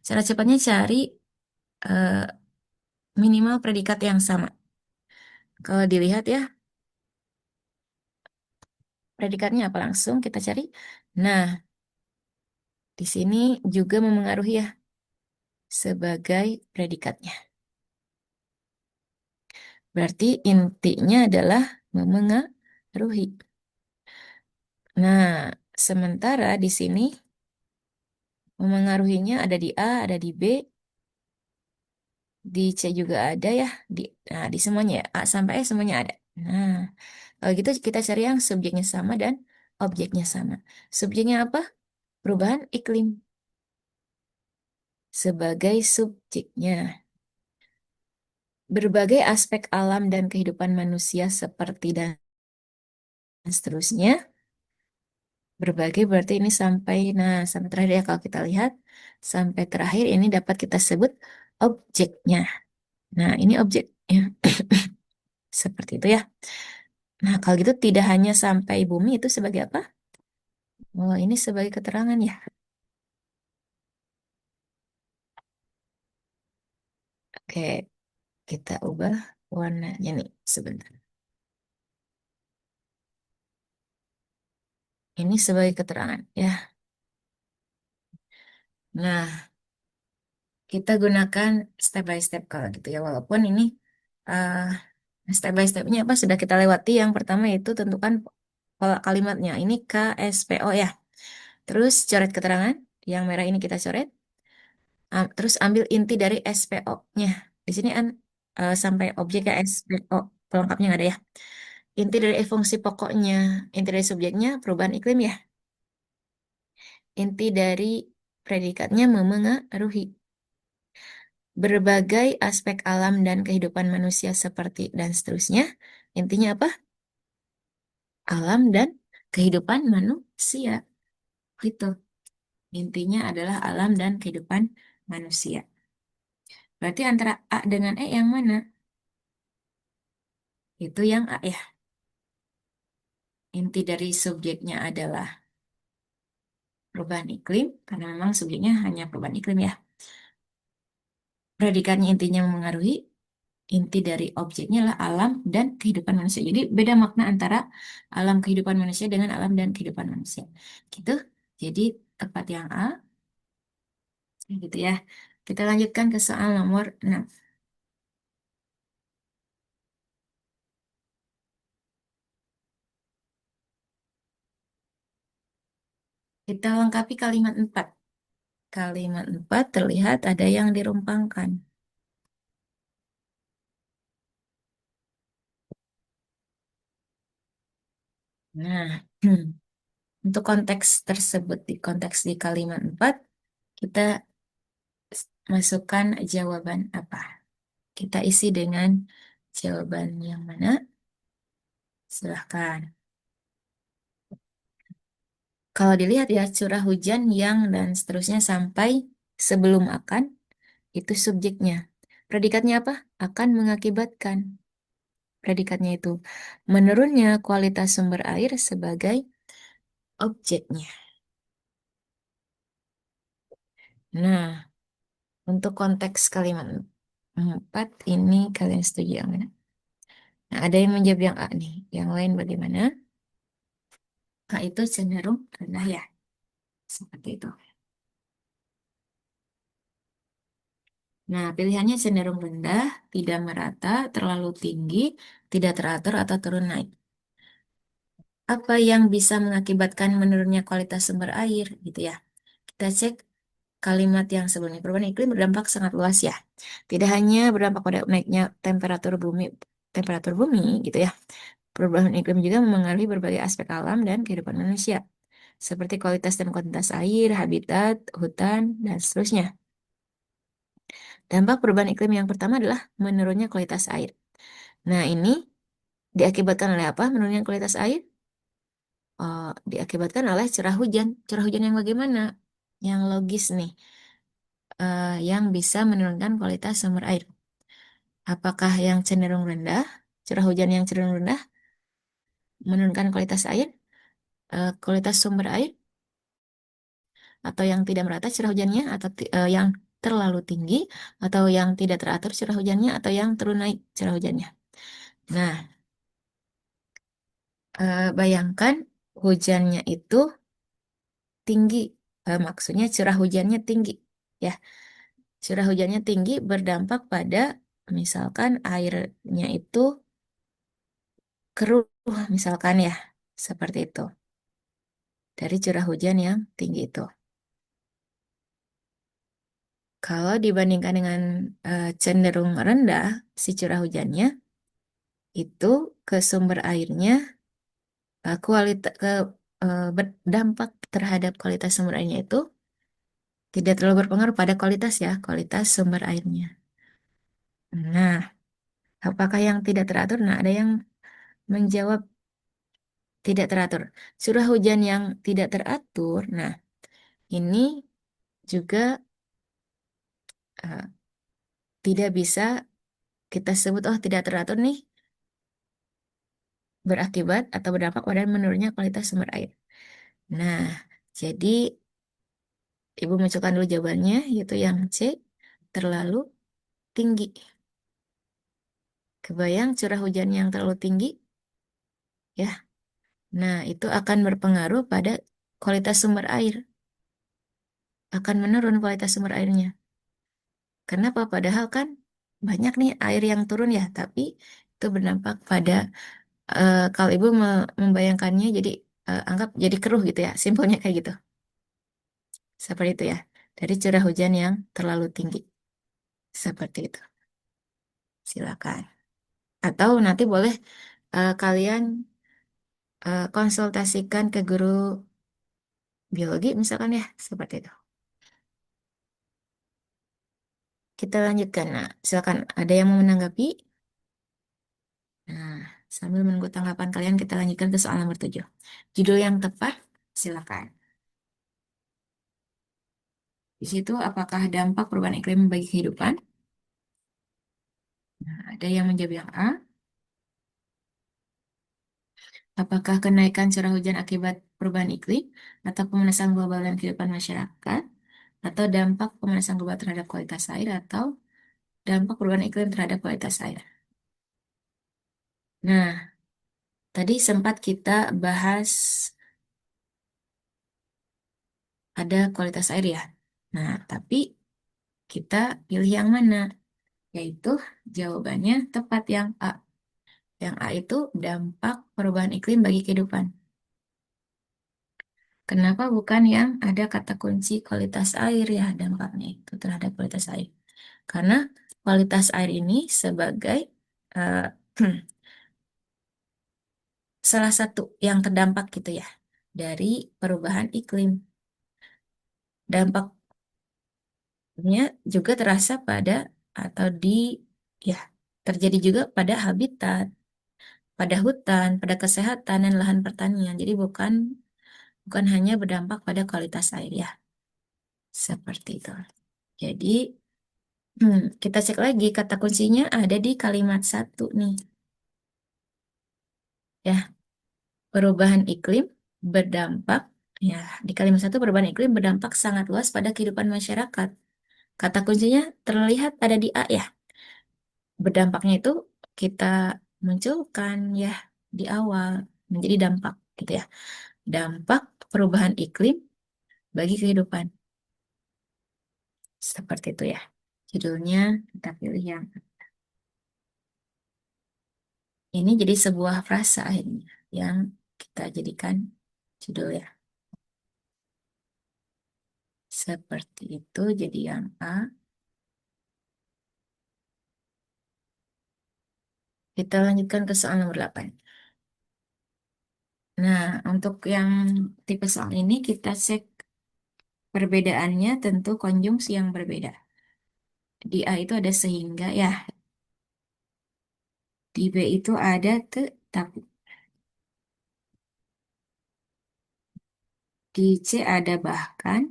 Cara cepatnya cari eh, minimal predikat yang sama. Kalau dilihat ya, predikatnya apa langsung kita cari. Nah, di sini juga memengaruhi ya sebagai predikatnya. Berarti intinya adalah memengaruhi. Nah, sementara di sini memengaruhinya ada di A, ada di B, di C juga ada ya. Di semuanya ya, A sampai E semuanya ada. Nah, kalau gitu kita cari yang subjeknya sama dan objeknya sama. Subjeknya apa? Perubahan iklim sebagai subjeknya. Berbagai aspek alam dan kehidupan manusia seperti dan seterusnya. Berbagai berarti ini sampai, nah, sampai terakhir ya, kalau kita lihat sampai terakhir ini dapat kita sebut objeknya. Nah, ini objeknya. Seperti itu ya. Nah, kalau gitu tidak hanya sampai bumi, itu sebagai apa? Oh, ini sebagai keterangan ya. Oke, kita ubah warnanya nih sebentar. Ini sebagai keterangan ya. Nah, kita gunakan step by step kalau gitu ya. Walaupun ini uh, step by stepnya apa sudah kita lewati. Yang pertama itu tentukan pola kalimatnya. Ini KSPO ya. Terus coret keterangan. Yang merah ini kita coret. Terus ambil inti dari SPO-nya. Di sini kan sampai objeknya SPO. Pelengkapnya nggak ada ya. Inti dari fungsi pokoknya. Inti dari subjeknya perubahan iklim ya. Inti dari predikatnya memengaruhi berbagai aspek alam dan kehidupan manusia seperti dan seterusnya. Intinya apa? Alam dan kehidupan manusia. Gitu. Intinya adalah alam dan kehidupan manusia. Berarti antara A dengan E yang mana? Itu yang A ya. Inti dari subjeknya adalah perubahan iklim, karena memang subjeknya hanya perubahan iklim ya. Predikatnya intinya memengaruhi, inti dari objeknya lah alam dan kehidupan manusia. Jadi beda makna antara alam kehidupan manusia dengan alam dan kehidupan manusia. Gitu. Jadi tepat yang A, gitu ya. Kita lanjutkan ke soal nomor 6. Kita lengkapi kalimat 4. Kalimat 4 terlihat ada yang dirumpangkan. Nah, untuk konteks tersebut, di konteks di kalimat 4, kita masukkan jawaban apa? Kita isi dengan jawaban yang mana? Silahkan. Kalau dilihat ya, curah hujan yang dan seterusnya sampai sebelum akan, itu subjeknya. Predikatnya apa? Akan mengakibatkan. Predikatnya itu menurunnya kualitas sumber air sebagai objeknya. Nah, untuk konteks kalimat 4 ini kalian setuju yang mana? Nah, ada yang menjawab yang A nih. Yang lain bagaimana? A itu cenderung rendah ya. Seperti itu. Nah, pilihannya cenderung rendah, tidak merata, terlalu tinggi, tidak teratur, atau turun naik. Apa yang bisa mengakibatkan menurunnya kualitas sumber air, gitu ya. Kita cek kalimat yang sebelumnya. Perubahan iklim berdampak sangat luas ya. Tidak hanya berdampak pada naiknya temperatur bumi, gitu ya. Perubahan iklim juga memengaruhi berbagai aspek alam dan kehidupan manusia, seperti kualitas dan kuantitas air, habitat, hutan, dan seterusnya. Dampak perubahan iklim yang pertama adalah menurunnya kualitas air. Nah, ini diakibatkan oleh apa menurunnya kualitas air? Diakibatkan oleh curah hujan. Curah hujan yang bagaimana? Yang logis nih, yang bisa menurunkan kualitas sumber air. Apakah yang cenderung rendah? Curah hujan yang cenderung rendah menurunkan kualitas air, kualitas sumber air, atau yang tidak merata curah hujannya, atau yang terlalu tinggi, atau yang tidak teratur curah hujannya, atau yang turun naik curah hujannya. Nah, bayangkan hujannya itu tinggi, maksudnya curah hujannya tinggi, ya. Curah hujannya tinggi berdampak pada misalkan airnya itu keruh, misalkan ya, seperti itu. Dari curah hujan yang tinggi itu. Kalau dibandingkan dengan cenderung rendah si curah hujannya, itu ke sumber airnya kualitas berdampak terhadap kualitas sumber airnya itu tidak terlalu berpengaruh pada kualitas ya, kualitas sumber airnya. Nah, apakah yang tidak teratur? Nah, ada yang menjawab tidak teratur. Curah hujan yang tidak teratur, nah ini juga eh, tidak bisa kita sebut, oh tidak teratur nih, berakibat atau berdampak pada menurunnya kualitas sumber air. Nah, jadi Ibu masukkan dulu jawabannya, yaitu yang C, terlalu tinggi. Kebayang curah hujan yang terlalu tinggi? Ya, nah itu akan berpengaruh pada kualitas sumber air. Akan menurun kualitas sumber airnya. Kenapa? Padahal kan banyak nih air yang turun ya, tapi itu berdampak pada, kalau Ibu membayangkannya jadi, anggap jadi keruh gitu ya, simpelnya kayak gitu. Seperti itu ya, dari curah hujan yang terlalu tinggi. Seperti itu. Silakan. Atau nanti boleh kalian konsultasikan ke guru biologi misalkan ya, seperti itu. Kita lanjutkan. Nah, silakan ada yang mau menanggapi? Nah, sambil menunggu tanggapan kalian, kita lanjutkan ke soal nomor 7. Judul yang tepat, silakan. Di situ, apakah dampak perubahan iklim bagi kehidupan? Nah, ada yang menjawab yang A. Apakah kenaikan curah hujan akibat perubahan iklim, atau pemanasan global dan kehidupan masyarakat, atau dampak pemanasan global terhadap kualitas air, atau dampak perubahan iklim terhadap kualitas air. Nah, tadi sempat kita bahas ada kualitas air ya. Nah, tapi kita pilih yang mana? Yaitu jawabannya tepat yang A. Yang A itu dampak perubahan iklim bagi kehidupan. Kenapa bukan yang ada kata kunci kualitas air ya dampaknya itu terhadap kualitas air? Karena kualitas air ini sebagai eh, salah satu yang terdampak gitu ya dari perubahan iklim. Dampaknya juga terasa pada atau di ya terjadi juga pada habitat, pada hutan, pada kesehatan dan lahan pertanian. Jadi bukan bukan hanya berdampak pada kualitas air ya. Seperti itu. Jadi kita cek lagi kata kuncinya ada di kalimat satu nih. Ya, perubahan iklim berdampak ya di kalimat satu perubahan iklim berdampak sangat luas pada kehidupan masyarakat. Kata kuncinya terlihat ada di A ya. Berdampaknya itu kita munculkan ya di awal menjadi dampak gitu ya. Dampak perubahan iklim bagi kehidupan. Seperti itu ya. Judulnya kita pilih yang ini jadi sebuah frasa akhirnya yang kita jadikan judul ya. Seperti itu jadi yang A. Kita lanjutkan ke soal nomor 8. Nah, untuk yang tipe soal ini kita cek perbedaannya tentu konjungsi yang berbeda. Di A itu ada sehingga ya, di B itu ada tetapi, di C ada bahkan,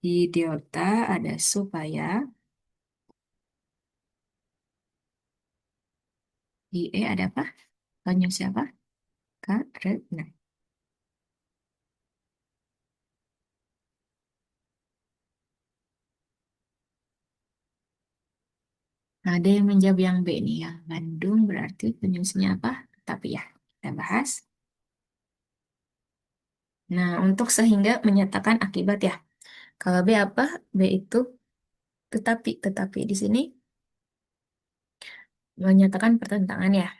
di delta ada supaya, di E ada apa? Konjungsi apa? Karena. Nah, ada yang menjawab yang B nih ya. Bandung berarti konjungsinya apa? Tapi ya, kita bahas. Nah, untuk sehingga menyatakan akibat ya. Kalau B apa? B itu tetapi di sini menyatakan pertentangan ya.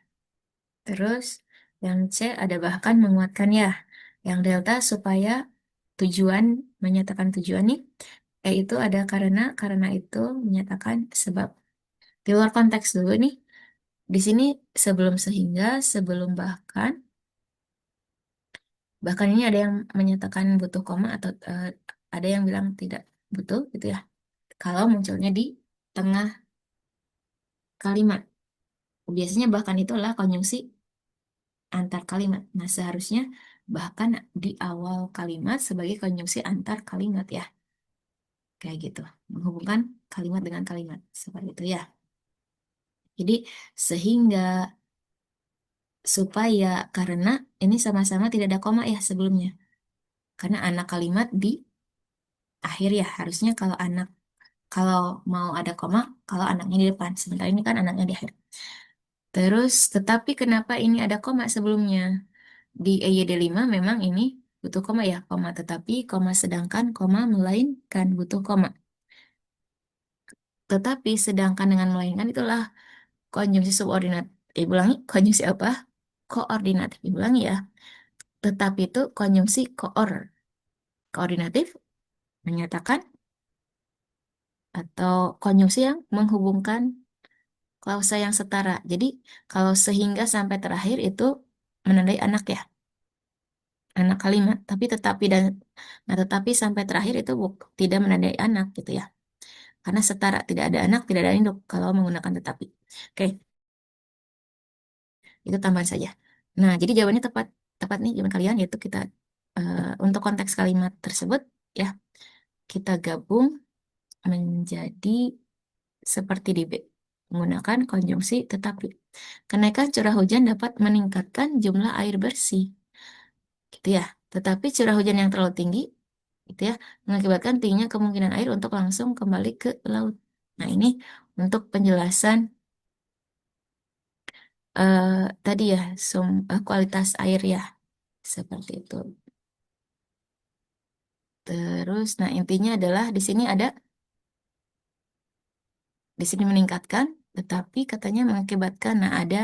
Terus yang C ada bahkan menguatkan ya. Yang delta supaya tujuan menyatakan tujuan nih. E itu ada karena itu menyatakan sebab. Di luar konteks dulu nih. Di sini sebelum sehingga, sebelum bahkan, bahkan ini ada yang menyatakan butuh koma atau ada yang bilang tidak butuh gitu ya. Kalau munculnya di tengah kalimat. Biasanya bahkan itulah konjungsi antar kalimat. Nah, seharusnya bahkan di awal kalimat sebagai konjungsi antar kalimat ya. Kayak gitu. Menghubungkan kalimat dengan kalimat. Seperti itu ya. Jadi, sehingga, supaya, karena ini sama-sama tidak ada koma ya sebelumnya. Karena anak kalimat di akhir ya. Harusnya kalau mau ada koma, kalau anaknya di depan. Sementara ini kan anaknya di akhir. Terus, tetapi kenapa ini ada koma sebelumnya? Di EYD 5 memang ini butuh koma ya, koma tetapi, koma sedangkan, koma melainkan butuh koma. Tetapi sedangkan dengan melainkan itulah konjungsi subordinat. Ulangi, konjungsi apa? Koordinatif. Ulangi ya. Tetapi itu konjungsi koordinatif menyatakan atau konjungsi yang menghubungkan klausa yang setara. Jadi kalau sehingga sampai terakhir itu menandai anak ya, anak kalimat. Nah, tetapi sampai terakhir itu tidak menandai anak gitu ya. Karena setara, tidak ada anak, tidak ada induk kalau menggunakan tetapi. Oke, itu tambahan saja. Nah, jadi jawabannya tepat, tepat nih jawaban kalian yaitu kita untuk konteks kalimat tersebut ya kita gabung menjadi seperti di B. menggunakan konjungsi tetapi. Kenaikan curah hujan dapat meningkatkan jumlah air bersih, gitu ya. Tetapi curah hujan yang terlalu tinggi, gitu ya, mengakibatkan tingginya kemungkinan air untuk langsung kembali ke laut. Nah, ini untuk penjelasan eh, tadi ya, kualitas air ya, seperti itu. Terus, nah intinya adalah di sini di sini meningkatkan, tetapi katanya mengakibatkan. Nah, ada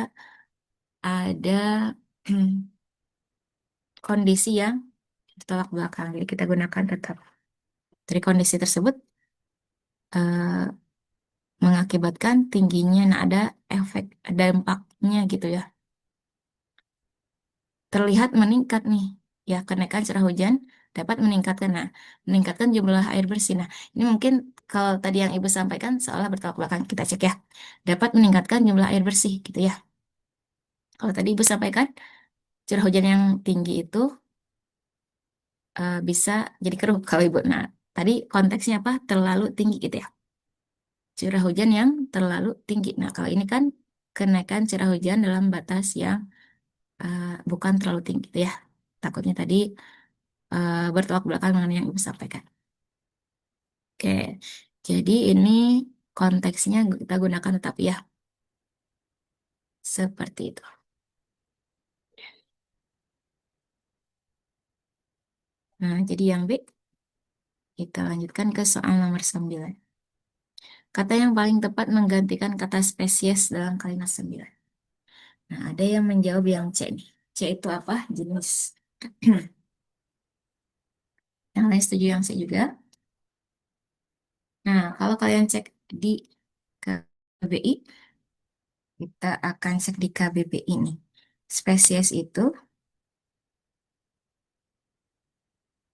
kondisi yang bertolak belakang. Jadi kita gunakan tetap. Dari kondisi tersebut eh, mengakibatkan tingginya, nah ada efek dampaknya gitu ya. Terlihat meningkat nih, ya kenaikan curah hujan dapat meningkatkan, nah meningkatkan jumlah air bersih. Nah ini mungkin kalau tadi yang Ibu sampaikan seolah bertolak belakang, kita cek ya. Dapat meningkatkan jumlah air bersih gitu ya. Kalau tadi Ibu sampaikan curah hujan yang tinggi itu bisa jadi keruh kalau Ibu. Nah tadi konteksnya apa? Terlalu tinggi gitu ya. Curah hujan yang terlalu tinggi. Nah, kalau ini kan kenaikan curah hujan dalam batas yang bukan terlalu tinggi gitu ya. Takutnya tadi bertolak belakang dengan yang Ibu sampaikan. Oke, jadi ini konteksnya kita gunakan tetap ya. Seperti itu. Nah, jadi yang B, kita lanjutkan ke soal nomor 9. Kata yang paling tepat menggantikan kata spesies dalam kalimat 9. Nah, ada yang menjawab yang C nih. C itu apa? Jenis. Yang lain setuju yang C juga. Nah, kalau kalian cek di KBI, kita akan cek di KBBI ini. Spesies itu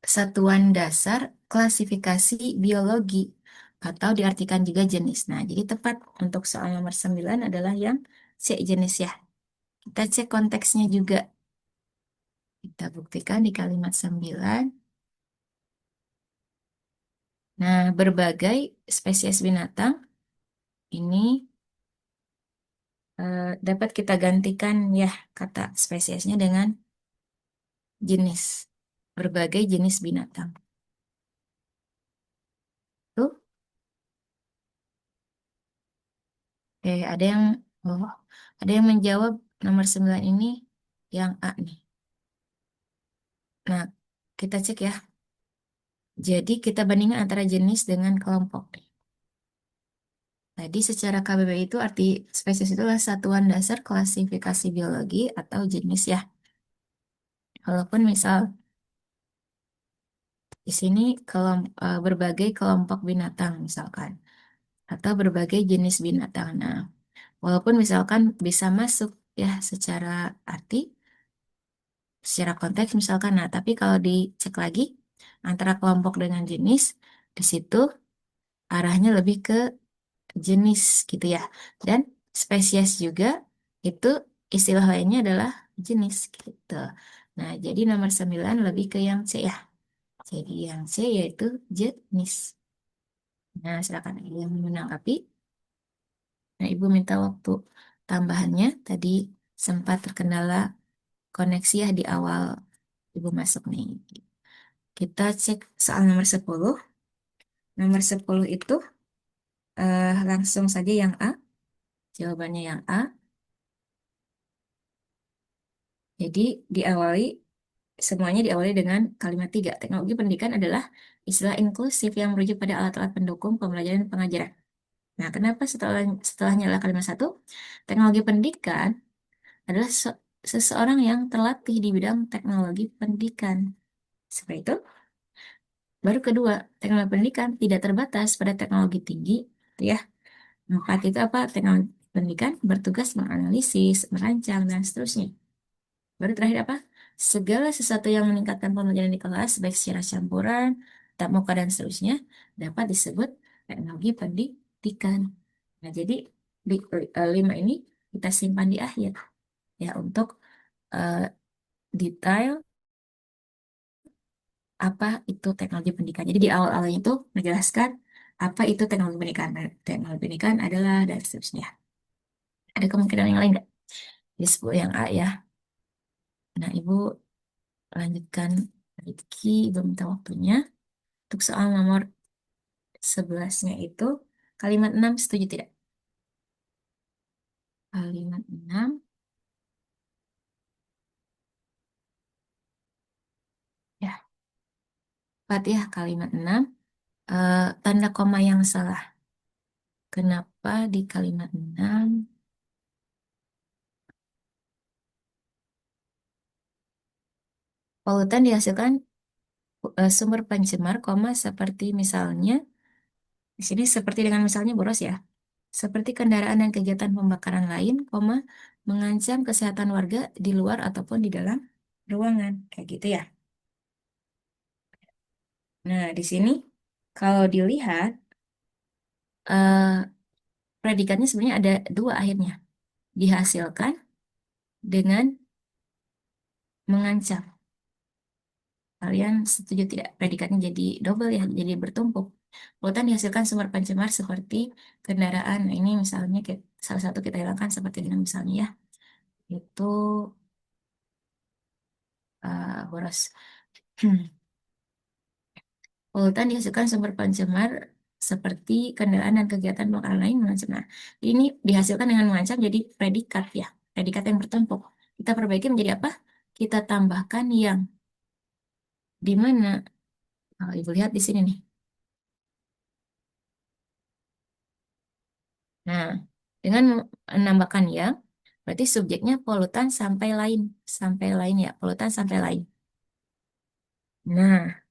satuan dasar klasifikasi biologi atau diartikan juga jenis. Nah, jadi tepat untuk soal nomor 9 adalah yang C jenis ya. Kita cek konteksnya juga. Kita buktikan di kalimat 9. Nah, berbagai spesies binatang ini dapat kita gantikan ya kata spesiesnya dengan jenis. Berbagai jenis binatang. Tuh, ada yang oh, ada yang menjawab nomor 9 ini yang A nih. Nah, kita cek ya. Jadi kita bandingkan antara jenis dengan kelompok. Tadi secara KBBI itu arti spesies itu adalah satuan dasar klasifikasi biologi atau jenis ya. Walaupun misal di sini berbagai kelompok binatang misalkan atau berbagai jenis binatang. Nah, walaupun misalkan bisa masuk ya secara arti, secara konteks misalkan. Nah, tapi kalau dicek lagi antara kelompok dengan jenis, di situ arahnya lebih ke jenis gitu ya. Dan spesies juga itu istilah lainnya adalah jenis gitu. Nah, jadi nomor 9 lebih ke yang C ya. Jadi yang C yaitu jenis. Nah, silakan yang menanggapi. Nah, Ibu minta waktu tambahannya. Tadi sempat terkendala koneksi ya di awal Ibu masuk nih. Kita cek soal nomor 10. Nomor 10 itu langsung saja yang A. Jawabannya yang A. Jadi diawali semuanya diawali dengan kalimat 3. Teknologi pendidikan adalah istilah inklusif yang merujuk pada alat-alat pendukung pembelajaran dan pengajaran. Nah, kenapa setelahnya adalah kalimat 1? Teknologi pendidikan adalah seseorang yang terlatih di bidang teknologi pendidikan. Seperti itu. Baru kedua, teknologi pendidikan tidak terbatas pada teknologi tinggi, gitu ya. 4 itu apa? Teknologi pendidikan bertugas menganalisis, merancang, dan seterusnya. Baru terakhir apa? Segala sesuatu yang meningkatkan pembelajaran di kelas, baik secara campuran, tatap muka, dan seterusnya, dapat disebut teknologi pendidikan. Nah, jadi di 5 ini kita simpan di akhir ya untuk eh, detail apa itu teknologi pendidikan. Jadi di awal-awalnya itu menjelaskan apa itu teknologi pendidikan. Nah, teknologi pendidikan adalah dan seterusnya. Ada kemungkinan yang lain nggak? Disebut yang A ya. Nah, Ibu lanjutkan Rizky, Ibu minta waktunya. Untuk soal nomor 11-nya itu, kalimat 6 setuju tidak? Kalimat 6, ya, tepat ya kalimat 6. Tanda koma yang salah. Kenapa di kalimat 6? Polutan dihasilkan sumber pencemar, koma, seperti misalnya, di sini seperti dengan misalnya boros ya. Seperti kendaraan dan kegiatan pembakaran lain, koma, mengancam kesehatan warga di luar ataupun di dalam ruangan. Kayak gitu ya. Nah, di sini kalau dilihat, eh, predikatnya sebenarnya ada dua akhirnya. Dihasilkan dengan mengancam. Kalian setuju tidak? Predikatnya jadi double ya, jadi bertumpuk. Polutan dihasilkan sumber pencemar seperti kendaraan. Nah, ini misalnya salah satu kita hilangkan seperti dengan misalnya ya, itu boros. Polutan dihasilkan sumber pencemar seperti kendaraan dan kegiatan bongkaran lain mengancam. Nah, ini dihasilkan dengan mengancam jadi predikat ya, predikat yang bertumpuk. Kita perbaiki menjadi apa? Kita tambahkan yang di mana? Kalau Ibu lihat di sini nih. Nah, dengan menambahkan yang, berarti subjeknya polutan sampai lain ya, polutan sampai lain. Nah,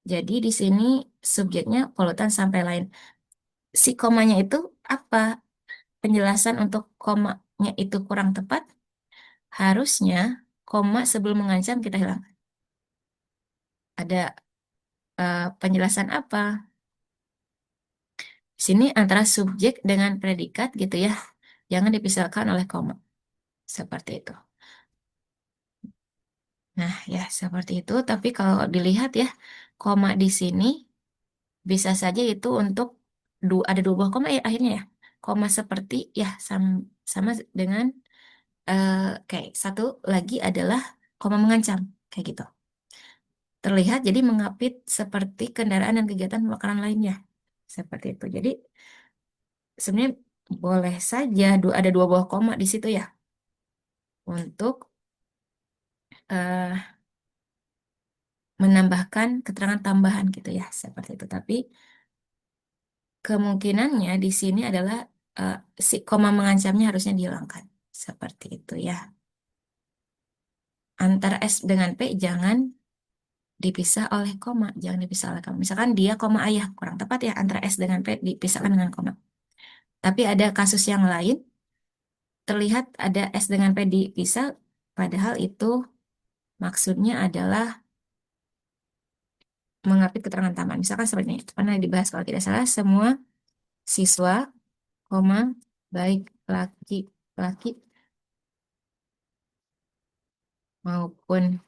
jadi di sini subjeknya polutan sampai lain. Si komanya itu apa? Penjelasan untuk komanya itu kurang tepat. Harusnya koma sebelum mengancam kita hilang. Ada penjelasan apa? Di sini antara subjek dengan predikat gitu ya. Jangan dipisahkan oleh koma. Seperti itu. Nah, ya seperti itu. Tapi kalau dilihat ya, koma di sini bisa saja itu untuk ada dua buah koma ya akhirnya ya. Koma seperti ya sama dengan kayak satu lagi adalah koma mengancam kayak gitu. Terlihat jadi mengapit seperti kendaraan dan kegiatan pembakaran lainnya. Seperti itu. Jadi sebenarnya boleh saja ada dua buah koma di situ ya untuk eh, menambahkan keterangan tambahan gitu ya seperti itu. Tapi kemungkinannya di sini adalah eh, si koma mengancamnya harusnya dihilangkan. Seperti itu ya. Antara S dengan P jangan dipisah oleh koma, jangan dipisah oleh koma. Misalkan dia koma ayah, kurang tepat ya antara S dengan P dipisahkan dengan koma. Tapi ada kasus yang lain, terlihat ada S dengan P dipisah, padahal itu maksudnya adalah mengapit keterangan tambahan. Misalkan seperti ini, pernah dibahas kalau tidak salah, semua siswa, koma, baik laki-laki maupun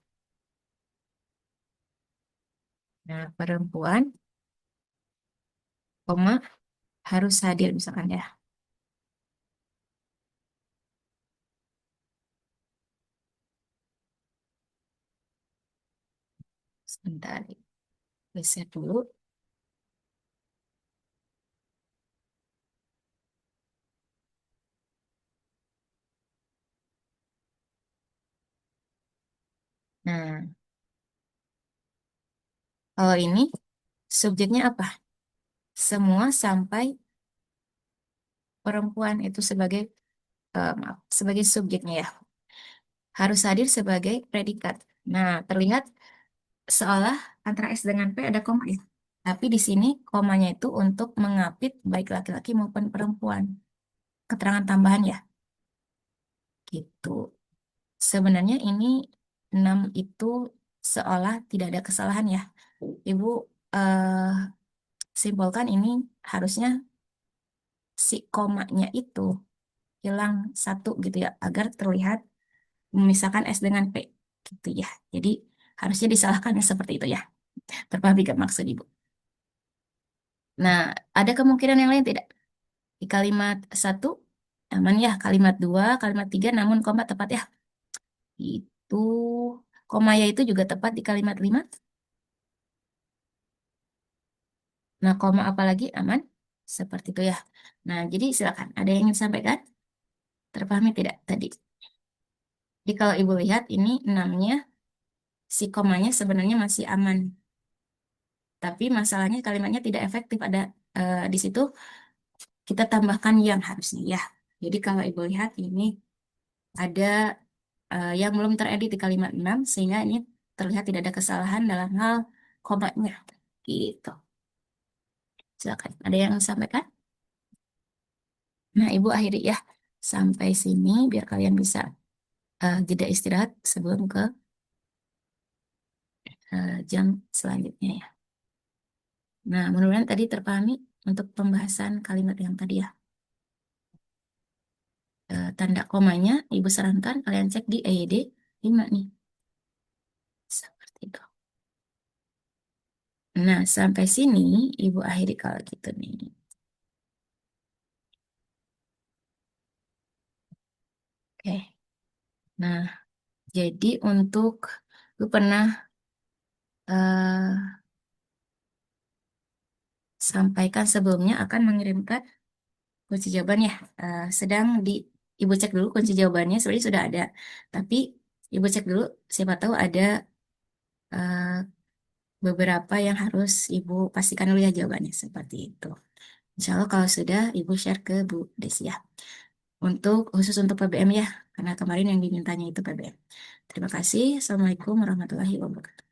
perempuan, koma, harus hadir misalkan ya. Sebentar, geser dulu. Nah, kalau ini subjeknya apa? Semua sampai perempuan itu sebagai maaf, sebagai subjeknya ya. Harus hadir sebagai predikat. Nah, terlihat seolah antara S dengan P ada koma ya. Tapi di sini komanya itu untuk mengapit baik laki-laki maupun perempuan. Keterangan tambahan ya, gitu. Sebenarnya ini 6 itu seolah tidak ada kesalahan ya. Ibu eh, simpulkan ini harusnya si komanya itu hilang satu gitu ya, agar terlihat memisahkan S dengan P gitu ya. Jadi harusnya disalahkan yang seperti itu ya. Terpahami gak maksud Ibu? Nah, ada kemungkinan yang lain tidak? Di kalimat satu, Aman ya, kalimat dua, kalimat tiga, namun koma tepat ya. Itu, koma ya itu juga tepat di kalimat lima. Nah, koma apalagi aman? Seperti itu ya. Nah, jadi silakan. Ada yang ingin disampaikan? Terpahami tidak tadi? Jadi kalau Ibu lihat ini enamnya, si komanya sebenarnya masih aman. Tapi masalahnya kalimatnya tidak efektif. Ada di situ kita tambahkan yang harusnya ya. Jadi kalau Ibu lihat ini ada yang belum teredit di kalimat 6 sehingga ini terlihat tidak ada kesalahan dalam hal komanya. Gitu. Silakan. Ada yang disampaikan? Nah, Ibu akhiri ya. Sampai sini biar kalian bisa jeda istirahat sebelum ke jam selanjutnya ya. Nah, mudah-mudahan tadi terpahami untuk pembahasan kalimat yang tadi ya. Tanda komanya Ibu sarankan kalian cek di EYD 5 nih. Seperti itu. Nah, sampai sini Ibu akhiri kalau gitu nih. Oke. Nah, jadi untuk lu pernah eh, sampaikan sebelumnya akan mengirimkan kunci jawaban ya. Sedang di Ibu cek dulu kunci jawabannya sebenarnya sudah ada. Tapi Ibu cek dulu siapa tahu ada eh, beberapa yang harus Ibu pastikan dulu ya jawabannya seperti itu. Insya Allah kalau sudah Ibu share ke Bu Desi ya. Untuk khusus untuk PBM ya, karena kemarin yang dimintanya itu PBM. Terima kasih. Assalamualaikum warahmatullahi wabarakatuh.